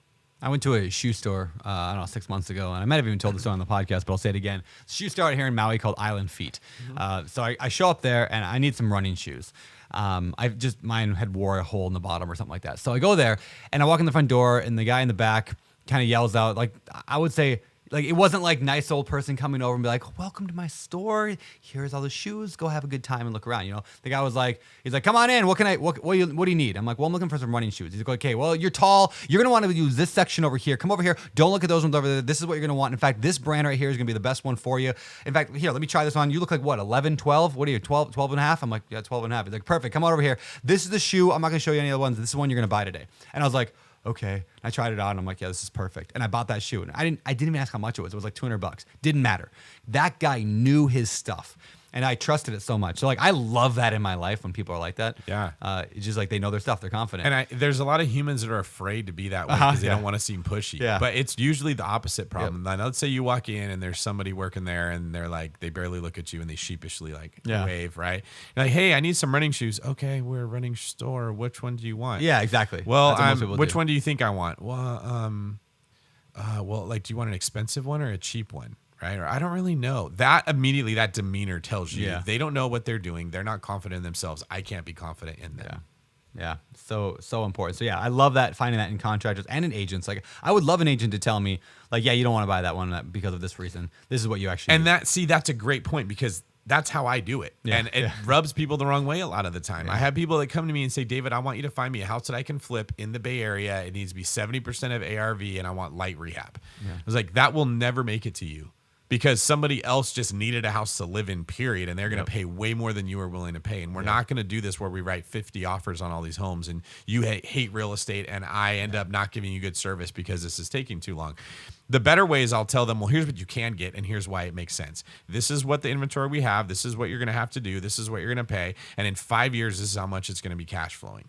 I went to a shoe store, I don't know, 6 months ago, and I might have even told this story on the podcast, but I'll say it again. Shoe store out here in Maui called Island Feet. Mm-hmm. So I show up there, and I need some running shoes. Mine had wore a hole in the bottom or something like that. So I go there, and I walk in the front door, and the guy in the back kind of yells out, like, I would say, like, it wasn't like nice old person coming over and be like, welcome to my store. Here's all the shoes. Go have a good time and look around. You know, the guy was like, he's like, come on in. What do you need? I'm like, well, I'm looking for some running shoes. He's like, okay, well, you're tall. You're going to want to use this section over here. Come over here. Don't look at those ones over there. This is what you're going to want. In fact, this brand right here is going to be the best one for you. In fact, here, let me try this on. You look like what, 11, 12? What are you, 12 and a half? I'm like, yeah, 12 and a half. He's like, perfect. Come on over here. This is the shoe. I'm not going to show you any other ones. This is the one you're going to buy today. And I was like, okay. I tried it on. And I'm like, yeah, this is perfect. And I bought that shoe. And I didn't even ask how much it was. It was like $200. Didn't matter. That guy knew his stuff. And I trusted it so much. So like, I love that in my life when people are like that. Yeah. It's just like they know their stuff. They're confident. And there's a lot of humans that are afraid to be that way because they don't want to seem pushy. Yeah. But it's usually the opposite problem. Yep. Let's say you walk in and there's somebody working there and they're like, they barely look at you and they sheepishly like wave, right? You're like, hey, I need some running shoes. Okay, we're a running store. Which one do you want? Yeah, exactly. Well, which one do you think I want? Well, like, do you want an expensive one or a cheap one? Right? Or I don't really know. That immediately, that demeanor tells you they don't know what they're doing. They're not confident in themselves. I can't be confident in them. Yeah. So important. So yeah, I love that, finding that in contractors and in agents. Like, I would love an agent to tell me, like, yeah, you don't want to buy that one because of this reason. This is what you actually need. That's a great point because that's how I do it. Yeah, and it rubs people the wrong way a lot of the time. I have people that come to me and say, David, I want you to find me a house that I can flip in the Bay Area. It needs to be 70% of ARV and I want light rehab. Yeah. I was like, that will never make it to you. Because somebody else just needed a house to live in, period, and they're going to pay way more than you are willing to pay. And we're not going to do this where we write 50 offers on all these homes, and you hate real estate, and I end up not giving you good service because this is taking too long. The better way is I'll tell them, well, here's what you can get, and here's why it makes sense. This is what the inventory we have. This is what you're going to have to do. This is what you're going to pay. And in 5 years, this is how much it's going to be cash flowing.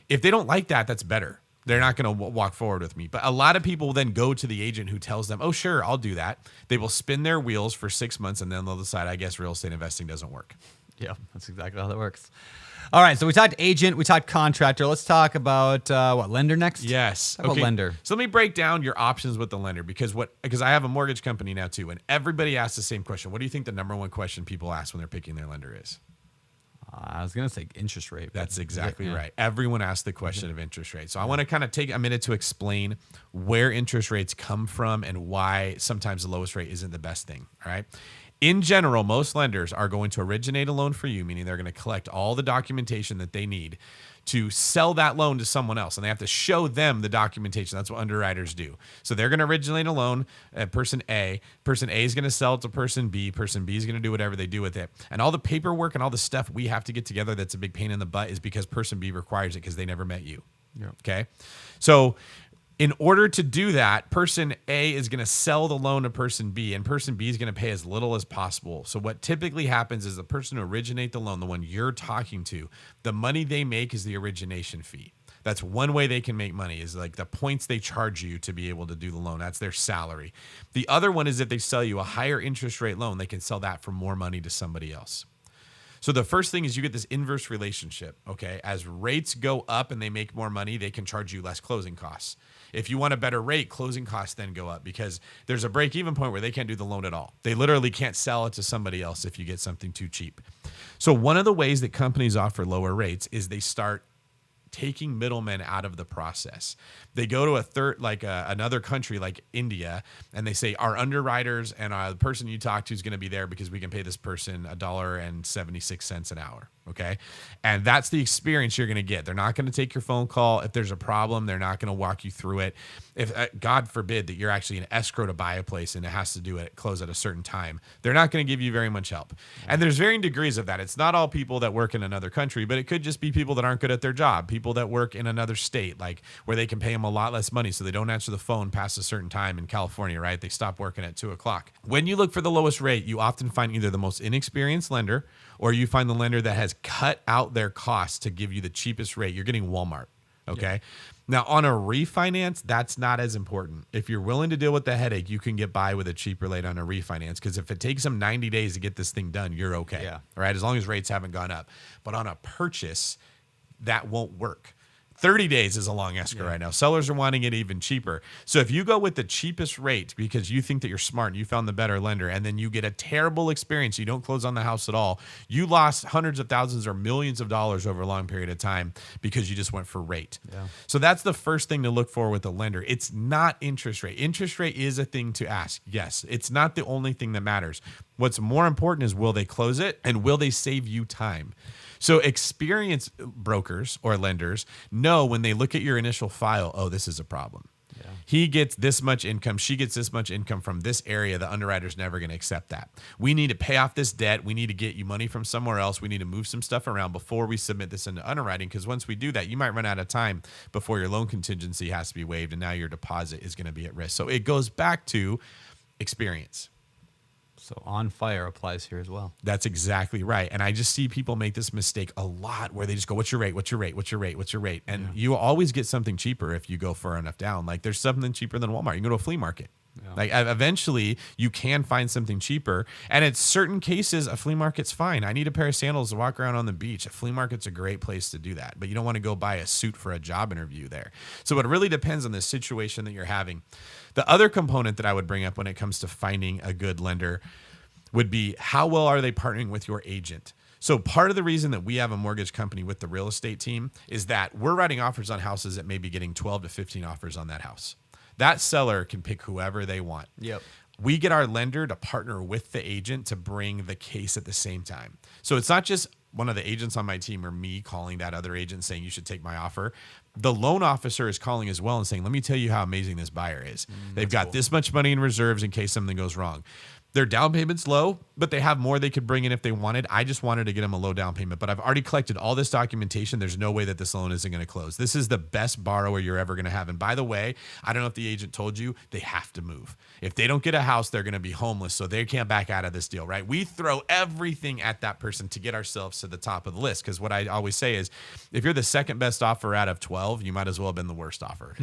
If they don't like that, that's better. They're not going to walk forward with me. But a lot of people will then go to the agent who tells them, oh, sure, I'll do that. They will spin their wheels for 6 months, and then they'll decide, I guess real estate investing doesn't work. Yeah, that's exactly how that works. All right, so we talked agent, we talked contractor. Let's talk about lender next? Yes. Talk about lender. So let me break down your options with the lender because I have a mortgage company now too, and everybody asks the same question. What do you think the number one question people ask when they're picking their lender is? I was going to say interest rate. That's exactly right. Everyone asks the question of interest rate. So I want to kind of take a minute to explain where interest rates come from and why sometimes the lowest rate isn't the best thing. All right. In general, most lenders are going to originate a loan for you, meaning they're going to collect all the documentation that they need to sell that loan to someone else. And they have to show them the documentation. That's what underwriters do. So they're going to originate a loan at person A. Person A is going to sell it to person B. Person B is going to do whatever they do with it. And all the paperwork and all the stuff we have to get together that's a big pain in the butt is because person B requires it because they never met you. Yep. Okay? So in order to do that, person A is going to sell the loan to person B, and person B is going to pay as little as possible. So what typically happens is the person who originate the loan, the one you're talking to, the money they make is the origination fee. That's one way they can make money, is like the points they charge you to be able to do the loan. That's their salary. The other one is if they sell you a higher interest rate loan, they can sell that for more money to somebody else. So the first thing is you get this inverse relationship, okay? As rates go up and they make more money, they can charge you less closing costs. If you want a better rate, closing costs then go up because there's a break-even point where they can't do the loan at all. They literally can't sell it to somebody else if you get something too cheap. So one of the ways that companies offer lower rates is they start taking middlemen out of the process. They go to another country like India, and they say our underwriters and the person you talk to is going to be there because we can pay this person $1.76 an hour. Okay. And that's the experience you're going to get. They're not going to take your phone call. If there's a problem, they're not going to walk you through it. If God forbid that you're actually an escrow to buy a place and it has to do it, close at a certain time, they're not going to give you very much help. And there's varying degrees of that. It's not all people that work in another country, but it could just be people that aren't good at their job, people that work in another state, like where they can pay them a lot less money so they don't answer the phone past a certain time in California, right? They stop working at 2:00. When you look for the lowest rate, you often find either the most inexperienced lender or you find the lender that has cut out their costs to give you the cheapest rate. You're getting Walmart, okay? Yeah. Now, on a refinance, that's not as important. If you're willing to deal with the headache, you can get by with a cheaper rate on a refinance because if it takes them 90 days to get this thing done, you're okay, right? As long as rates haven't gone up. But on a purchase, that won't work. 30 days is a long escrow right now. Sellers are wanting it even cheaper. So if you go with the cheapest rate because you think that you're smart and you found the better lender, and then you get a terrible experience, you don't close on the house at all, you lost hundreds of thousands or millions of dollars over a long period of time because you just went for rate. Yeah. So that's the first thing to look for with a lender. It's not interest rate. Interest rate is a thing to ask. Yes, it's not the only thing that matters. What's more important is will they close it and will they save you time? So experienced brokers or lenders know when they look at your initial file, oh, this is a problem. Yeah. He gets this much income. She gets this much income from this area. The underwriter's never going to accept that. We need to pay off this debt. We need to get you money from somewhere else. We need to move some stuff around before we submit this into underwriting because once we do that, you might run out of time before your loan contingency has to be waived and now your deposit is going to be at risk. So it goes back to experience. So on fire applies here as well. That's exactly right. And I just see people make this mistake a lot where they just go, what's your rate? What's your rate? What's your rate? What's your rate? And you always get something cheaper if you go far enough down. Like there's something cheaper than Walmart. You can go to a flea market. Yeah. Like eventually you can find something cheaper. And in certain cases, a flea market's fine. I need a pair of sandals to walk around on the beach. A flea market's a great place to do that. But you don't want to go buy a suit for a job interview there. So it really depends on the situation that you're having. The other component that I would bring up when it comes to finding a good lender would be how well are they partnering with your agent? So part of the reason that we have a mortgage company with the real estate team is that we're writing offers on houses that may be getting 12 to 15 offers on that house. That seller can pick whoever they want. Yep. We get our lender to partner with the agent to bring the case at the same time. So it's not just one of the agents on my team or me calling that other agent saying you should take my offer. The loan officer is calling as well and saying, let me tell you how amazing this buyer is. They've got this much money in reserves in case something goes wrong. Their down payment's low, but they have more they could bring in if they wanted. I just wanted to get them a low down payment, but I've already collected all this documentation. There's no way that this loan isn't going to close. This is the best borrower you're ever going to have. And by the way, I don't know if the agent told you, they have to move. If they don't get a house, they're going to be homeless, so they can't back out of this deal, right? We throw everything at that person to get ourselves to the top of the list, because what I always say is, if you're the second best offer out of 12, you might as well have been the worst offer.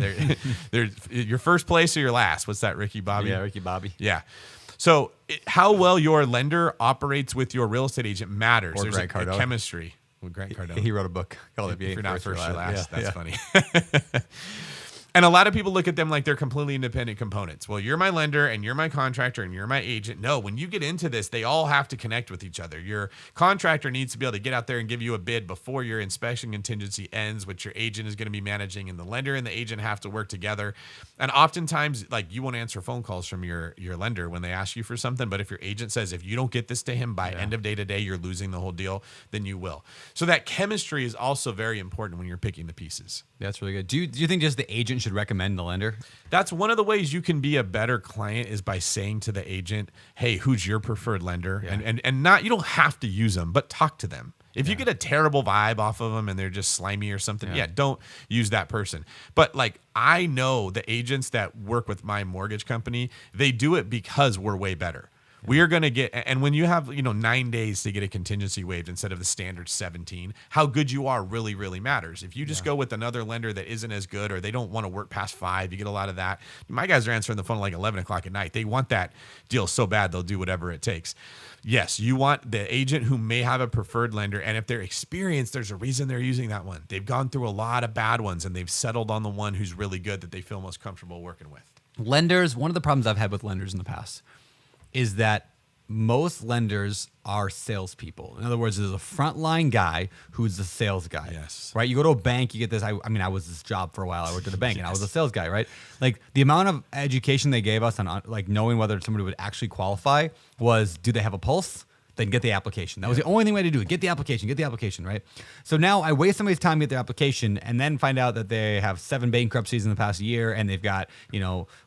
They're your first place or your last. What's that, Ricky Bobby? Yeah, Ricky Bobby. Yeah. So how well your lender operates with your real estate agent matters. Or There's Grant Cardone. a chemistry. Well, Grant Cardone. He wrote a book called If you're not first, you're last. That's funny. And a lot of people look at them like they're completely independent components. Well, you're my lender and you're my contractor and you're my agent. No, when you get into this, they all have to connect with each other. Your contractor needs to be able to get out there and give you a bid before your inspection contingency ends, which your agent is going to be managing, and the lender and the agent have to work together. And oftentimes, like, you won't answer phone calls from your lender when they ask you for something, but if your agent says, if you don't get this to him by end of day today, you're losing the whole deal, then you will. So that chemistry is also very important when you're picking the pieces. That's really good. Do you think just the agent should recommend the lender? That's one of the ways you can be a better client, is by saying to the agent, hey, who's your preferred lender? Yeah. And not, you don't have to use them, but talk to them. If you get a terrible vibe off of them and they're just slimy or something, don't use that person. But like, I know the agents that work with my mortgage company, they do it because we're way better. We are going to get, and when you have, 9 days to get a contingency waived instead of the standard 17, how good you are really, really matters. If you just go with another lender that isn't as good, or they don't want to work past 5, you get a lot of that. My guys are answering the phone like 11 o'clock at night. They want that deal so bad, they'll do whatever it takes. Yes, you want the agent who may have a preferred lender, and if they're experienced, there's a reason they're using that one. They've gone through a lot of bad ones, and they've settled on the one who's really good, that they feel most comfortable working with. Lenders, one of the problems I've had with lenders in the past is that most lenders are salespeople. In other words, there's a frontline guy who's the sales guy. Yes. Right? You go to a bank, you get this. I was this job for a while. I worked at a bank and I was a sales guy, right? Like, the amount of education they gave us on like knowing whether somebody would actually qualify was, do they have a pulse? Then get the application. That was the only thing we had to do. Get the application, right? So now I waste somebody's time to get their application and then find out that they have 7 bankruptcies in the past year and they've got,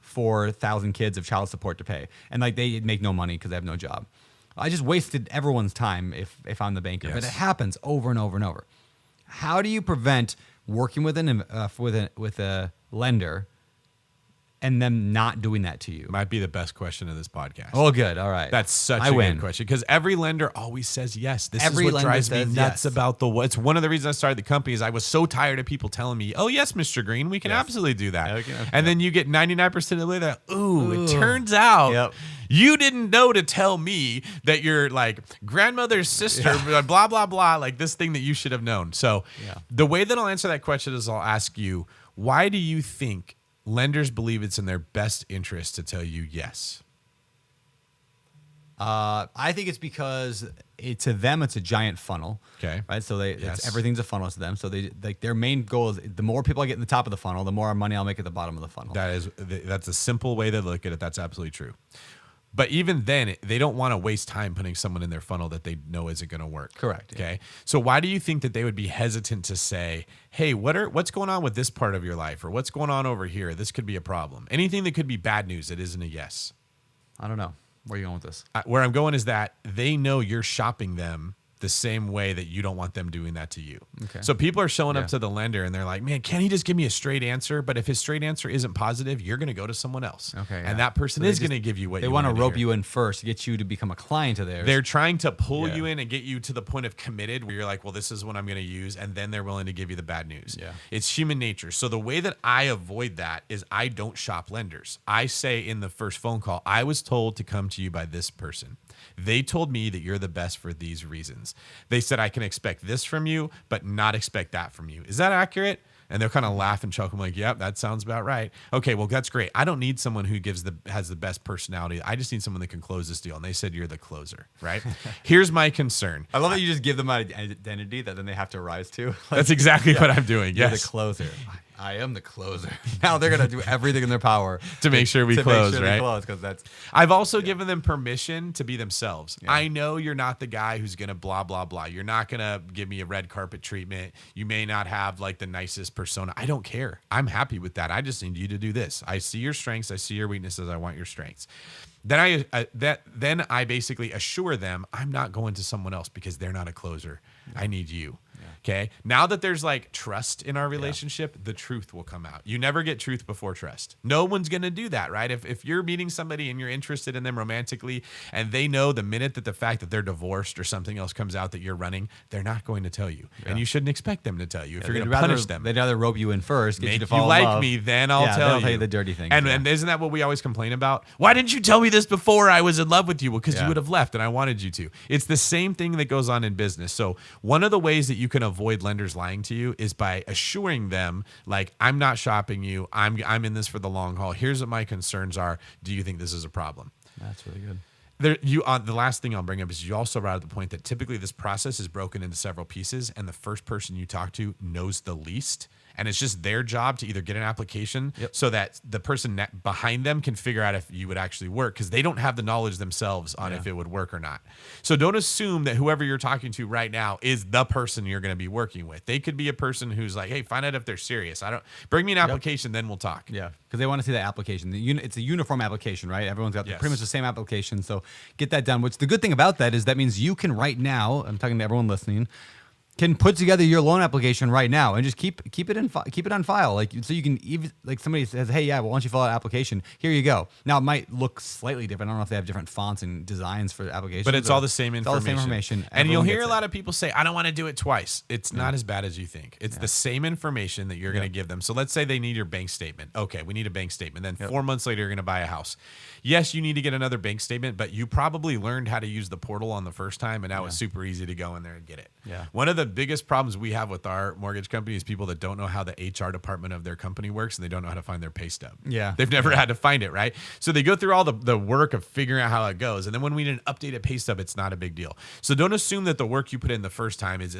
4,000 kids of child support to pay. And like, they make no money because they have no job. I just wasted everyone's time if I'm the banker. Yes. But it happens over and over and over. How do you prevent working with a lender and them not doing that to you? Might be the best question of this podcast. Oh, good. All right. That's such a good question, because every lender always says yes. This is what drives me nuts about it's one of the reasons I started the company, is I was so tired of people telling me, oh, yes, Mr. Green, we can absolutely do that. And then you get 99% of the way that, it turns out you didn't know to tell me that your like grandmother's sister, blah, blah, blah, like this thing that you should have known. So the way that I'll answer that question is I'll ask you, why do you think lenders believe it's in their best interest to tell you yes? I think it's because to them it's a giant funnel. Okay. Right. So everything's a funnel to them. So they like, their main goal is, the more people I get in the top of the funnel, the more money I'll make at the bottom of the funnel. That's a simple way to look at it. That's absolutely true. But even then, they don't want to waste time putting someone in their funnel that they know isn't going to work. Correct. Okay. Yeah. So why do you think that they would be hesitant to say, hey, what's going on with this part of your life, or what's going on over here? This could be a problem. Anything that could be bad news that isn't a yes. I don't know. Where are you going with this? Where I'm going is that they know you're shopping them the same way that you don't want them doing that to you. Okay. So people are showing up to the lender and they're like, man, can't he just give me a straight answer? But if his straight answer isn't positive, you're going to go to someone else. Okay. And that person is going to give you what you want. They want to rope you in first to get you to become a client of theirs. They're trying to pull you in and get you to the point of committed, where you're like, well, this is what I'm going to use. And then they're willing to give you the bad news. Yeah. It's human nature. So the way that I avoid that is I don't shop lenders. I say in the first phone call, I was told to come to you by this person. They told me that you're the best for these reasons. They said I can expect this from you, but not expect that from you. Is that accurate? And they'll kind of laugh and chuckle, like, yep, that sounds about right. Okay, well, that's great. I don't need someone who has the best personality. I just need someone that can close this deal. And they said, you're the closer, right? Here's my concern. I love that you just give them an identity that then they have to rise to. That's exactly what I'm doing. You're the closer. I am the closer. Now they're going to do everything in their power to make sure we close, right? Because I've also given them permission to be themselves. Yeah. I know you're not the guy who's going to blah, blah, blah. You're not going to give me a red carpet treatment. You may not have like the nicest persona. I don't care. I'm happy with that. I just need you to do this. I see your strengths. I see your weaknesses. I want your strengths. Then I basically assure them I'm not going to someone else because they're not a closer. I need you. Okay. Now that there's like trust in our relationship, the truth will come out. You never get truth before trust. No one's going to do that, right? If you're meeting somebody and you're interested in them romantically, and they know the minute that the fact that they're divorced or something else comes out that you're running, they're not going to tell you. Yeah. And you shouldn't expect them to tell you if you're going to punish them. They'd rather rope you in first, get you to fall in love. like me, then I'll tell you the dirty things. And isn't that what we always complain about? Why didn't you tell me this before I was in love with you? Well, because you would have left and I wanted you to. It's the same thing that goes on in business. So one of the ways that you can avoid lenders lying to you is by assuring them, like, I'm not shopping you. I'm in this for the long haul. Here's what my concerns are. Do you think this is a problem? That's really good. The last thing I'll bring up is you also brought up the point that typically this process is broken into several pieces, and the first person you talk to knows the least. And it's just their job to either get an application so that the person behind them can figure out if you would actually work, because they don't have the knowledge themselves on if it would work or not. So don't assume that whoever you're talking to right now is the person you're going to be working with. They could be a person who's like, hey, find out if they're serious. Bring me an application, then we'll talk. Yeah, because they want to see that application. It's a uniform application, right? Everyone's got pretty much the same application. So get that done. Which the good thing about that is that means you can right now, I'm talking to everyone listening, can put together your loan application right now and just keep it on file. Like, so you can even, like, somebody says, hey, yeah, well, why don't you fill out an application? Here you go. Now it might look slightly different. I don't know if they have different fonts and designs for applications, but it's all the same information. It's all the same information. And you'll hear a lot of people say, I don't want to do it twice. It's not as bad as you think. It's the same information that you're going to give them. So let's say they need your bank statement. Okay, we need a bank statement. Then 4 months later, you're going to buy a house. Yes, you need to get another bank statement, but you probably learned how to use the portal on the first time, and now it's super easy to go in there and get it. Yeah. One of the biggest problems we have with our mortgage company is people that don't know how the HR department of their company works, and they don't know how to find their pay stub. Yeah. They've never had to find it, right? So they go through all the work of figuring out how it goes, and then when we need an updated pay stub, it's not a big deal. So don't assume that the work you put in the first time it's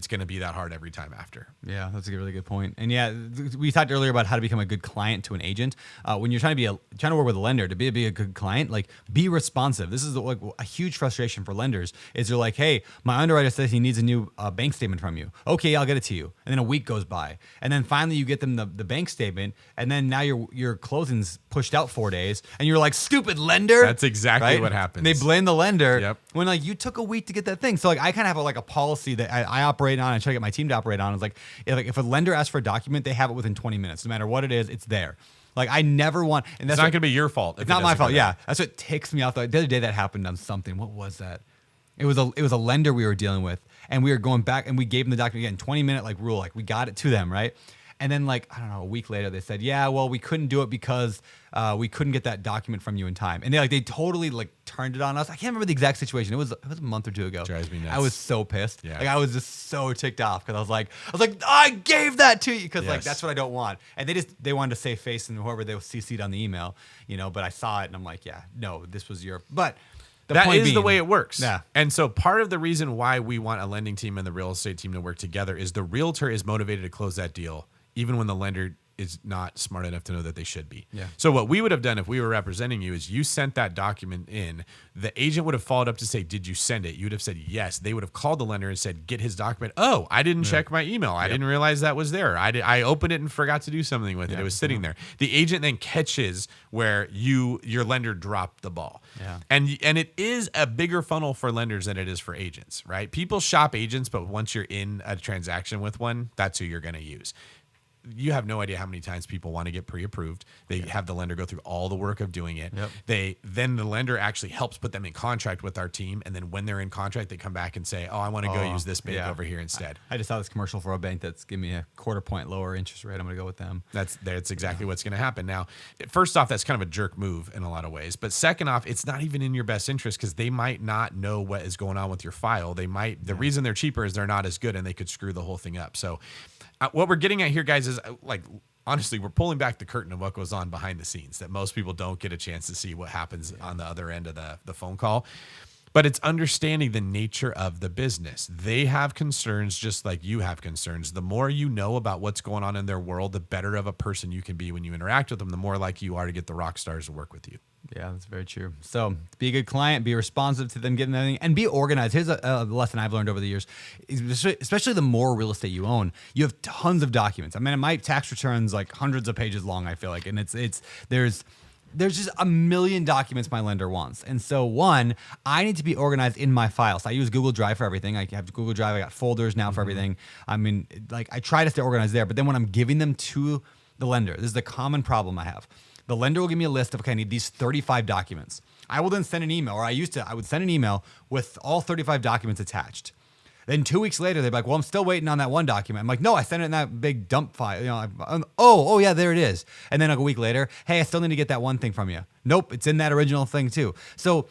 going to be that hard every time after. Yeah, that's a really good point. And yeah, we talked earlier about how to become a good client to an agent. When you're trying to work with a lender to be a good client, like, be responsive. This is like a huge frustration for lenders. Is they're like, hey, my underwriter says he needs a new bank statement from you. Okay, I'll get it to you. And then a week goes by, and then finally you get them the bank statement, and then now your closing's pushed out 4 days, and you're like, stupid lender. That's exactly what happens. They blame the lender when, like, you took a week to get that thing. So, like, I kind of have a policy that I operate on and try to get my team to operate on. It's like if a lender asks for a document, they have it within 20 minutes. No matter what it is, it's there. Like, I never want, and that's not going to be your fault. It's not my fault. Yeah, that's what ticks me off. The other day that happened on something. What was that? It was a lender we were dealing with, and we were going back, and we gave them the document again, 20-minute rule. Like, we got it to them, right? And then, like, I don't know, a week later, they said, yeah, well, we couldn't do it because we couldn't get that document from you in time. And they totally turned it on us. I can't remember the exact situation. It was a month or two ago. Drives me nuts. I was so pissed. Yeah. Like, I was just so ticked off because I was like, I gave that to you because that's what I don't want. And they wanted to save face and whoever they CC'd on the email, but I saw it and I'm like, yeah, no, this was your, but. That is the way it works. Yeah. And so part of the reason why we want a lending team and the real estate team to work together is the realtor is motivated to close that deal, even when the lender is not smart enough to know that they should be. Yeah. So what we would have done if we were representing you is you sent that document in. The agent would have followed up to say, did you send it? You would have said yes. They would have called the lender and said, get his document. Oh, I didn't check my email. I didn't realize that was there. I opened it and forgot to do something with it. It was sitting there. The agent then catches where your lender dropped the ball. Yeah. And it is a bigger funnel for lenders than it is for agents, right? People shop agents, but once you're in a transaction with one, that's who you're going to use. You have no idea how many times people want to get pre-approved. They have the lender go through all the work of doing it. Then the lender actually helps put them in contract with our team. And then when they're in contract, they come back and say, oh, I want to go use this bank over here instead. I just saw this commercial for a bank that's giving me a 1/4 point lower interest rate. I'm going to go with them. That's exactly what's going to happen. Now, first off, that's kind of a jerk move in a lot of ways. But second off, it's not even in your best interest because they might not know what is going on with your file. The reason they're cheaper is they're not as good and they could screw the whole thing up. So what we're getting at here, guys, is honestly, we're pulling back the curtain of what goes on behind the scenes that most people don't get a chance to see what happens on the other end of the phone call. But it's understanding the nature of the business. They have concerns just like you have concerns. The more you know about what's going on in their world, the better of a person you can be when you interact with them, the more likely you are to get the rock stars to work with you. Yeah, that's very true. So be a good client, be responsive to them getting everything, and be organized. Here's a lesson I've learned over the years, especially the more real estate you own. You have tons of documents. I mean, my tax return's like hundreds of pages long, I feel like, and there's just a million documents my lender wants. And so I need to be organized in my files. I use Google Drive for everything. I have Google Drive. I got folders now for everything. I mean, I try to stay organized there, but then when I'm giving them to the lender, this is the common problem I have. The lender will give me a list of, okay, I need these 35 documents. I will then send an email, or I would send an email with all 35 documents attached. Then 2 weeks later, they'd be like, well, I'm still waiting on that one document. I'm like, no, I sent it in that big dump file. Oh, yeah, there it is. And then like a week later, hey, I still need to get that one thing from you. Nope, it's in that original thing too. So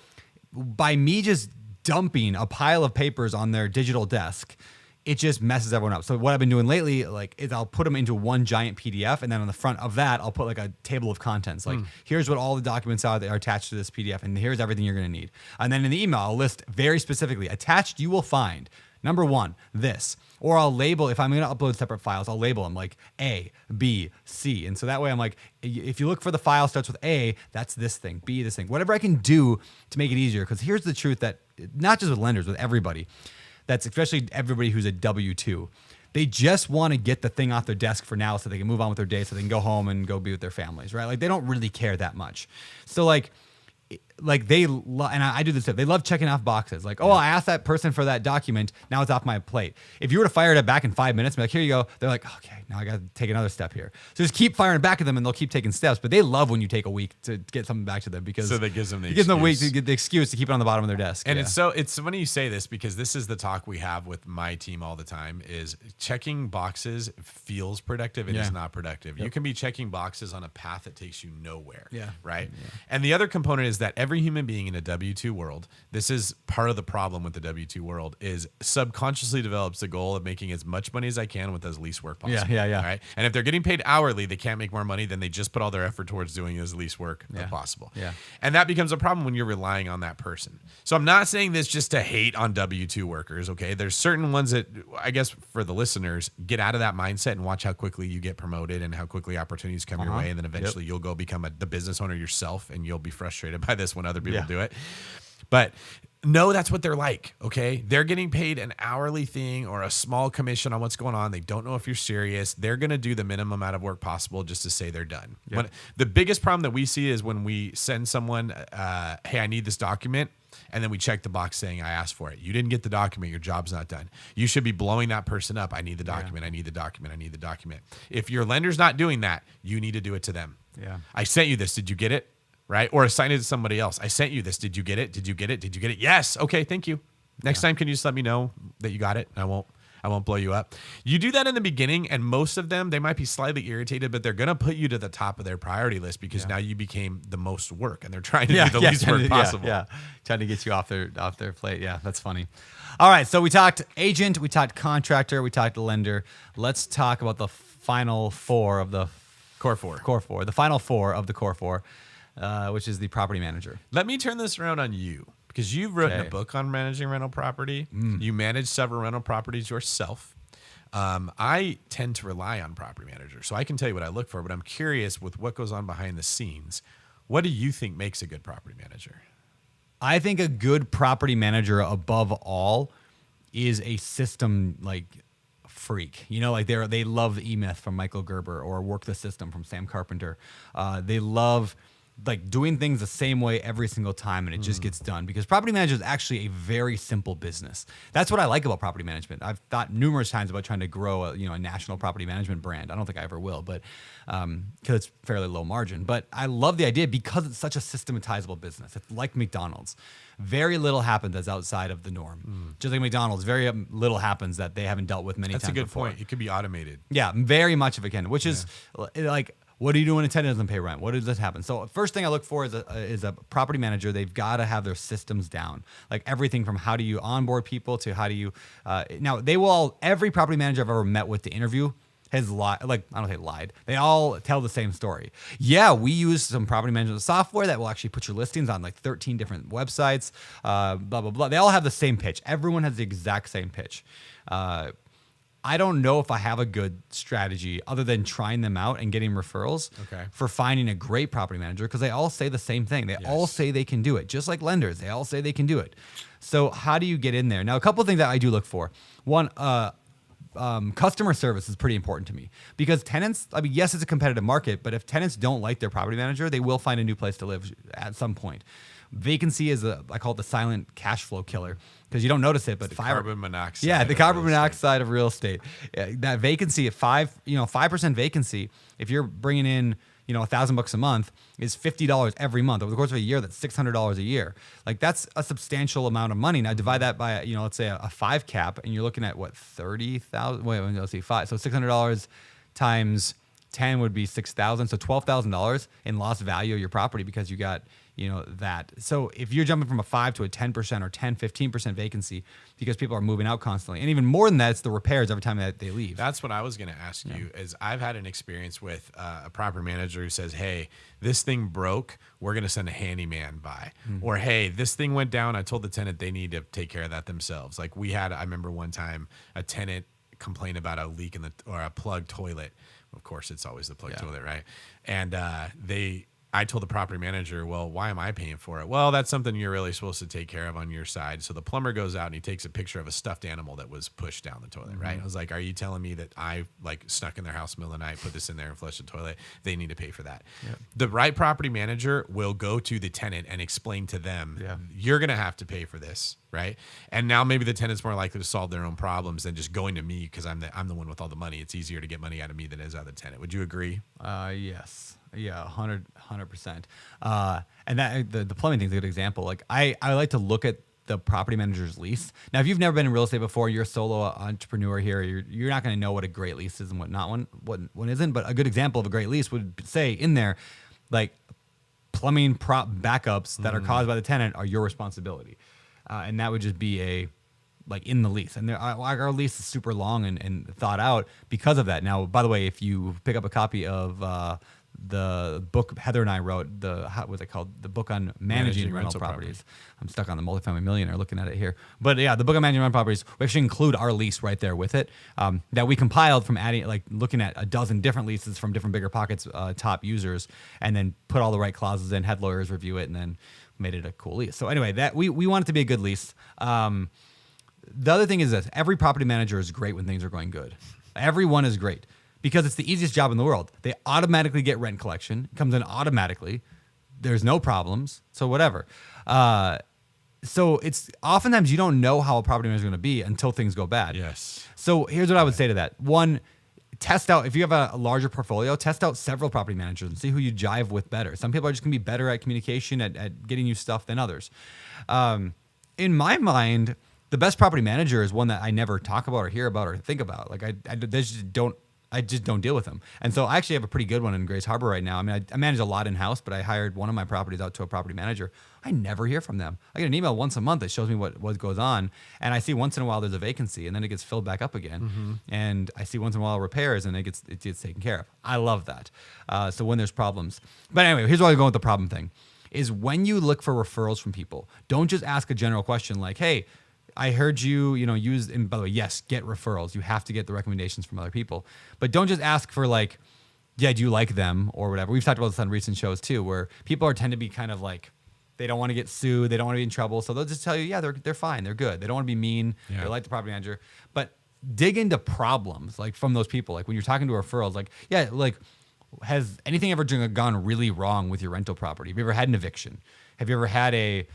by me just dumping a pile of papers on their digital desk, it just messes everyone up. So what I've been doing lately, like, is I'll put them into one giant PDF, and then on the front of that, I'll put like a table of contents. Like, here's what all the documents are that are attached to this PDF, and here's everything you're going to need. And then in the email, I'll list very specifically, attached you will find, number 1, this. Or I'll label, if I'm going to upload separate files, I'll label them like A, B, C. And so that way I'm like, if you look for the file starts with A, that's this thing, B, this thing. Whatever I can do to make it easier. Because here's the truth that, not just with lenders, with everybody, that's especially everybody who's a W-2. They just want to get the thing off their desk for now so they can move on with their day, so they can go home and go be with their families, right? Like, they don't really care that much. So like they and I do this stuff. They love checking off boxes. Like, oh, I asked that person for that document. Now it's off my plate. If you were to fire it back in 5 minutes, be like, here you go. They're like, okay, now I got to take another step here. So just keep firing back at them, and they'll keep taking steps. But they love when you take a week to get something back to them, because so that gives them the it gives them a week to get the excuse to keep it on the bottom of their desk. And it's funny you say this, because this is the talk we have with my team all the time, is checking boxes feels productive and is not productive. Yep. You can be checking boxes on a path that takes you nowhere. Yeah. Right. Yeah. And the other component is that every human being in a W-2 world, this is part of the problem with the W-2 world, is subconsciously develops the goal of making as much money as I can with as least work possible. Yeah. Right. And if they're getting paid hourly, they can't make more money, then they just put all their effort towards doing as least work as possible. Yeah. And that becomes a problem when you're relying on that person. So I'm not saying this just to hate on W-2 workers. Okay. There's certain ones that, I guess for the listeners, get out of that mindset and watch how quickly you get promoted and how quickly opportunities come your way. And then eventually you'll go become the business owner yourself, and you'll be frustrated by this when other people do it. But no, that's what they're like, okay? They're getting paid an hourly thing or a small commission on what's going on. They don't know if you're serious. They're going to do the minimum amount of work possible just to say they're done. Yep. The biggest problem that we see is when we send someone, hey, I need this document, and then we check the box saying, I asked for it. You didn't get the document. Your job's not done. You should be blowing that person up. I need the document. I need the document. I need the document. If your lender's not doing that, you need to do it to them. Yeah. I sent you this. Did you get it? Right? Or assign it to somebody else. I sent you this. Did you get it? Did you get it? Did you get it? Yes. Okay. Thank you. Next time, can you just let me know that you got it? And I won't blow you up. You do that in the beginning, and most of them, they might be slightly irritated, but they're going to put you to the top of their priority list, because now you became the most work, and they're trying to do the least work possible. Yeah. Trying to get you off their plate. Yeah. That's funny. All right. So we talked agent, we talked contractor, we talked lender. Let's talk about the final four of the core four. The final four of the core four. Which is the property manager. Let me turn this around on you, because you've written a book on managing rental property. You manage several rental properties yourself. I tend to rely on property managers, so I can tell you what I look for, but I'm curious with what goes on behind the scenes. What do you think makes a good property manager? I think a good property manager, above all, is a system freak. You know, like they love the E-Myth from Michael Gerber, or Work the System from Sam Carpenter. They love doing things the same way every single time, and it just gets done, because property management is actually a very simple business. That's what I like about property management. I've thought numerous times about trying to grow a national property management brand. I don't think I ever will, but because it's fairly low margin. But I love the idea because it's such a systematizable business. It's like McDonald's. Very little happens that's outside of the norm. Just like McDonald's, very little happens that they haven't dealt with many times before. That's a good point. It could be automated. Yeah, very much of it can, which is like, what do you do when a tenant doesn't pay rent? What does this happen? So first thing I look for is a property manager. They've got to have their systems down. Like everything from how do you onboard people to how do you, now every property manager I've ever met with to interview has lied. Like, I don't say lied. They all tell the same story. Yeah, we use some property management software that will actually put your listings on 13 different websites, blah, blah, blah. They all have the same pitch. Everyone has the exact same pitch. I don't know if I have a good strategy other than trying them out and getting referrals for finding a great property manager, because they all say the same thing. They all say they can do it, just like lenders. They all say they can do it. So how do you get in there? Now, a couple of things that I do look for. One, customer service is pretty important to me, because tenants, yes, it's a competitive market, but if tenants don't like their property manager, they will find a new place to live at some point. Vacancy is I call it the silent cash flow killer, because you don't notice it, but carbon monoxide. Yeah, the carbon monoxide of real estate. That vacancy at 5% vacancy, if you're bringing in, $1,000 a month, is $50 every month. Over the course of a year, that's $600 a year. Like, that's a substantial amount of money. Now divide that by, let's say a 5 cap, and you're looking at what, 30,000? Wait, let's see, 5. So $600 times 10 would be $6,000. So $12,000 in lost value of your property because you got, that. So if you're jumping from a 5 to a 10% or 10, 15% vacancy because people are moving out constantly. And even more than that, it's the repairs every time that they leave. That's what I was going to ask you is I've had an experience with a property manager who says, hey, this thing broke. We're going to send a handyman by. Or, hey, this thing went down. I told the tenant they need to take care of that themselves. Like I remember one time a tenant complained about a leak or a plugged toilet. Of course, it's always the plugged toilet, right? And I told the property manager, well, why am I paying for it? Well, that's something you're really supposed to take care of on your side. So the plumber goes out and he takes a picture of a stuffed animal that was pushed down the toilet, right? I was like, are you telling me that I snuck in their house in the middle of the night, put this in there and flushed the toilet? They need to pay for that. Yep. The right property manager will go to the tenant and explain to them, you're going to have to pay for this, right? And now maybe the tenant's more likely to solve their own problems than just going to me because I'm the one with all the money. It's easier to get money out of me than it is out of the tenant. Would you agree? Yes. Yeah, 100%. And that the plumbing thing's a good example. Like I like to look at the property manager's lease. Now, if you've never been in real estate before, you're a solo entrepreneur here. You're not going to know what a great lease is and what not one isn't. But a good example of a great lease would say in there, like plumbing prop backups that are caused by the tenant are your responsibility, and that would just be in the lease. And our lease is super long and thought out because of that. Now, by the way, if you pick up a copy of the book Heather and I wrote, what's it called? The book on managing rental properties. I'm stuck on the Multifamily Millionaire looking at it here. But yeah, the book on managing rental properties, we actually include our lease right there with it, that we compiled from looking at a dozen different leases from different BiggerPockets top users, and then put all the right clauses in, had lawyers review it, and then made it a cool lease. So anyway, that we want it to be a good lease. The other thing is this: every property manager is great when things are going good. Everyone is great. Because it's the easiest job in the world. They automatically get rent collection. It comes in automatically. There's no problems. So whatever. So it's oftentimes you don't know how a property manager is going to be until things go bad. Yes. So here's what I would say to that. One, test out, if you have a larger portfolio, test out several property managers and see who you jive with better. Some people are just going to be better at communication, at getting you stuff than others. In my mind, the best property manager is one that I never talk about or hear about or think about. Like I just don't deal with them. And so I actually have a pretty good one in Grace Harbor right now. I mean, I manage a lot in-house, but I hired one of my properties out to a property manager. I never hear from them. I get an email once a month that shows me what goes on, and I see once in a while there's a vacancy, and then it gets filled back up again. Mm-hmm. And I see once in a while repairs, and it gets taken care of. I love that. So when there's problems. But anyway, here's where I go with the problem thing, is when you look for referrals from people, don't just ask a general question like, hey, I heard you use, and by the way, yes, get referrals. You have to get the recommendations from other people. But don't just ask for do you like them or whatever. We've talked about this on recent shows too, where people tend to be kind of like, they don't want to get sued. They don't want to be in trouble. So they'll just tell you, yeah, they're fine. They're good. They don't want to be mean. Yeah. They like the property manager. But dig into problems from those people. Like when you're talking to referrals, has anything ever gone really wrong with your rental property? Have you ever had an eviction? Have you ever had a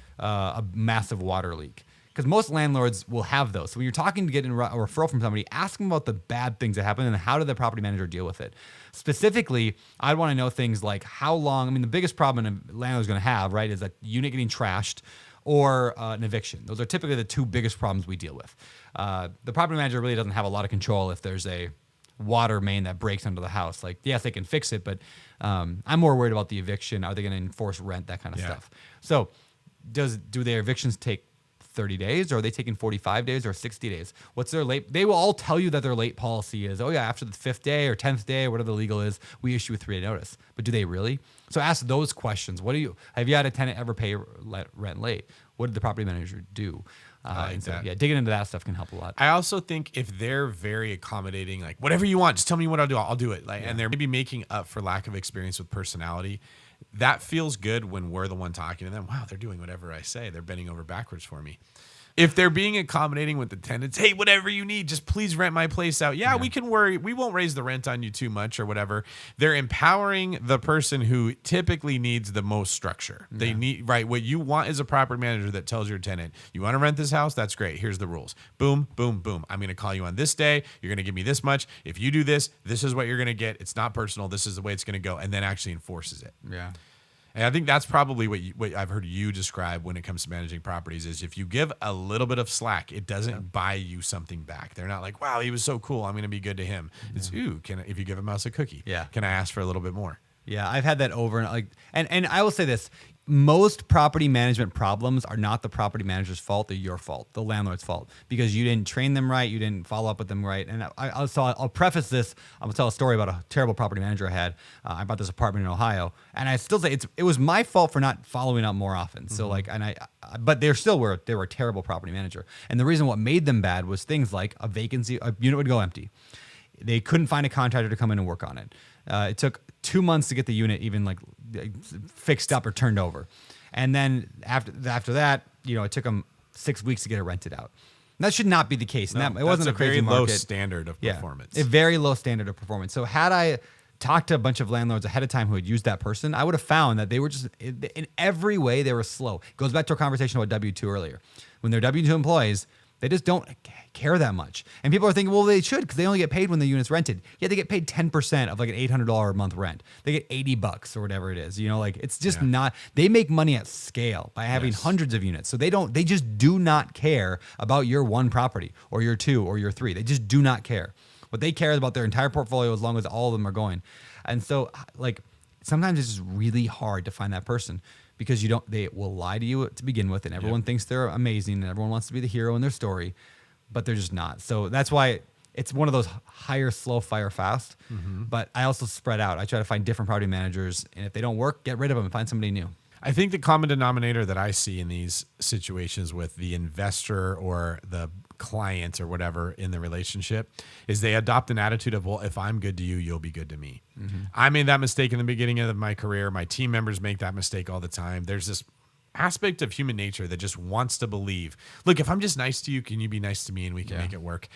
massive water leak? Because most landlords will have those. So when you're talking to get a referral from somebody, ask them about the bad things that happen and how did the property manager deal with it. Specifically, I'd want to know things like how long. The biggest problem a landlord's going to have, right, is a unit getting trashed or an eviction. Those are typically the two biggest problems we deal with. The property manager really doesn't have a lot of control if there's a water main that breaks under the house. Yes, they can fix it, but I'm more worried about the eviction. Are they going to enforce rent, that kind of stuff? So do their evictions take 30 days, or are they taking 45 days or 60 days? What's their late? They will all tell you that their late policy is, after the 5th day or 10th day or whatever the legal is, we issue a 3-day notice. But do they really? So ask those questions. Have you had a tenant ever pay rent late? What did the property manager do? Digging into that stuff can help a lot. I also think if they're very accommodating, whatever you want, just tell me what I'll do it. And they're maybe making up for lack of experience with personality. That feels good when we're the one talking to them. Wow, they're doing whatever I say. They're bending over backwards for me. If they're being accommodating with the tenants, hey, whatever you need, just please rent my place out. Yeah, we can worry. We won't raise the rent on you too much or whatever. They're empowering the person who typically needs the most structure. They need, right, what you want is a property manager that tells your tenant, you want to rent this house? That's great. Here's the rules. Boom, boom, boom. I'm going to call you on this day. You're going to give me this much. If you do this, this is what you're going to get. It's not personal. This is the way it's going to go. And then actually enforces it. Yeah. And I think that's probably what I've heard you describe when it comes to managing properties is if you give a little bit of slack, it doesn't buy you something back. They're not like, wow, he was so cool, I'm going to be good to him. It's, ooh, if you give a mouse a cookie, can I ask for a little bit more? Yeah, I've had that over and I will say this. Most property management problems are not the property manager's fault. They're your fault, the landlord's fault, because you didn't train them right. You didn't follow up with them right. And I'll preface this. I'm going to tell a story about a terrible property manager I had. I bought this apartment in Ohio, and I still say it was my fault for not following up more often. So but they were a terrible property manager. And the reason what made them bad was things like a vacancy, a unit would go empty. They couldn't find a contractor to come in and work on it. It took 2 months to get the unit even fixed up or turned over. And then after that, it took them 6 weeks to get it rented out. And that should not be the case. And it wasn't a crazy very market. low standard of performance. A very low standard of performance. So had I talked to a bunch of landlords ahead of time who had used that person, I would have found that they were just, in every way, they were slow. It goes back to our conversation about W-2 earlier. When they're W-2 employees, they just don't care that much. And people are thinking, well, they should because they only get paid when the unit's rented. Yeah, they get paid 10% of an $800 a month rent. They get $80 or whatever it is. It's just not, they make money at scale by having hundreds of units. So they just do not care about your one property or your two or your three. They just do not care. What they care is about their entire portfolio as long as all of them are going. And so sometimes it's just really hard to find that person. Because they will lie to you to begin with, and everyone thinks they're amazing, and everyone wants to be the hero in their story, but they're just not. So that's why it's one of those hire slow, fire fast. Mm-hmm. But I also spread out. I try to find different property managers, and if they don't work, get rid of them and find somebody new. I think the common denominator that I see in these situations with the investor or the client or whatever in the relationship is they adopt an attitude of, well, if I'm good to you, you'll be good to me. Mm-hmm. I made that mistake in the beginning of my career. My team members make that mistake all the time. There's this aspect of human nature that just wants to believe, look, if I'm just nice to you, can you be nice to me and we can make it work?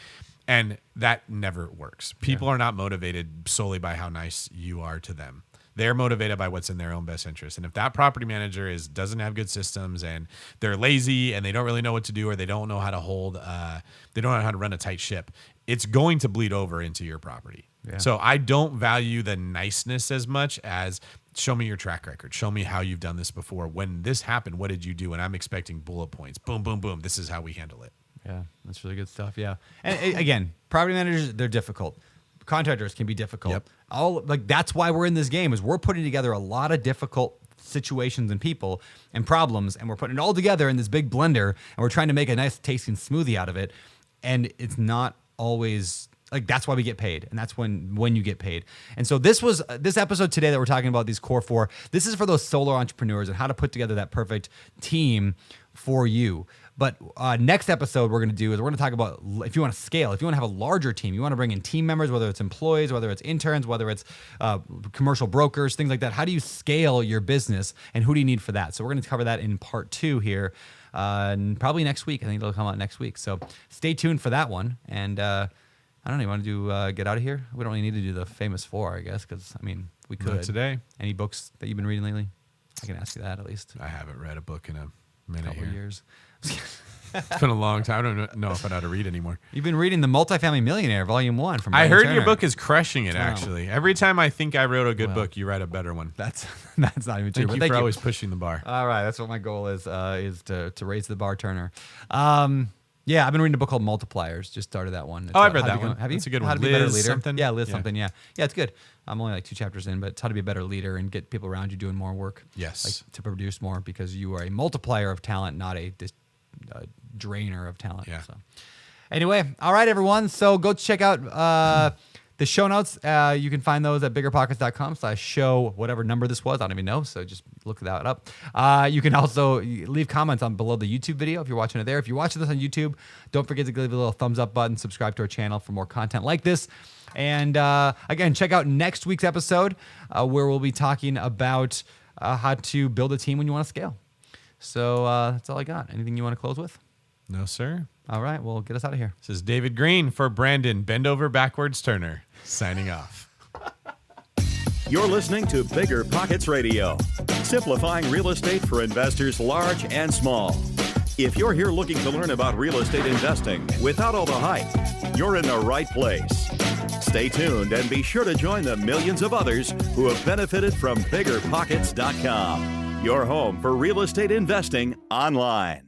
And that never works. People are not motivated solely by how nice you are to them. They're motivated by what's in their own best interest. And if that property manager doesn't have good systems and they're lazy and they don't really know what to do or they don't know how to they don't know how to run a tight ship, it's going to bleed over into your property. Yeah. So I don't value the niceness as much as show me your track record. Show me how you've done this before. When this happened, what did you do? And I'm expecting bullet points. Boom, boom, boom. This is how we handle it. Yeah, that's really good stuff. Yeah. And again, property managers, they're difficult. Contractors can be difficult. Yep. That's why we're in this game is we're putting together a lot of difficult situations and people and problems, and we're putting it all together in this big blender, and we're trying to make a nice tasting smoothie out of it. And it's not always that's why we get paid, and that's when you get paid. And so this episode today that we're talking about, these core four, this is for those solo entrepreneurs and how to put together that perfect team for you. But next episode we're going to talk about if you want to scale, if you want to have a larger team, you want to bring in team members, whether it's employees, whether it's interns, whether it's commercial brokers, things like that. How do you scale your business and who do you need for that? So we're going to cover that in part 2 here, and probably next week. I think it'll come out next week. So stay tuned for that one. And I don't know, you want to do get out of here? We don't really need to do the famous 4, I guess, because we could. Not today. Any books that you've been reading lately? I can ask you that at least. I haven't read a book in a minute couple years. It's been a long time. I don't know if I know how to read anymore. You've been reading The Multifamily Millionaire, Volume 1 from I Brian heard Turner. your book is crushing it, actually. Every time I think I wrote a good book, you write a better one. That's not even true. Thank you for always pushing the bar. All right. That's what my goal is to raise the bar, Turner. Yeah, I've been reading a book called Multipliers. Just started that one. I've read that one. Have you? It's a good one. How to be a better Liz leader. something? Yeah, Liz something. Yeah, it's good. I'm only 2 chapters in, but it's how to be a better leader and get people around you doing more work. Yes. To produce more because you are a multiplier of talent, not a drainer of talent. Yeah. So. Anyway, all right, everyone. So go check out the show notes. You can find those at biggerpockets.com/show whatever number this was. I don't even know. So just look that up. You can also leave comments below the YouTube video if you're watching it there. If you're watching this on YouTube, don't forget to give it a little thumbs up button. Subscribe to our channel for more content like this. And again, check out next week's episode where we'll be talking about how to build a team when you want to scale. So that's all I got. Anything you want to close with? No, sir. All right. Well, get us out of here. This is David Green for Brandon Bend Over Backwards Turner signing off. You're listening to Bigger Pockets Radio, simplifying real estate for investors large and small. If you're here looking to learn about real estate investing without all the hype, you're in the right place. Stay Stay tuned and be sure to join the millions of others who have benefited from BiggerPockets.com, your home for real estate investing online.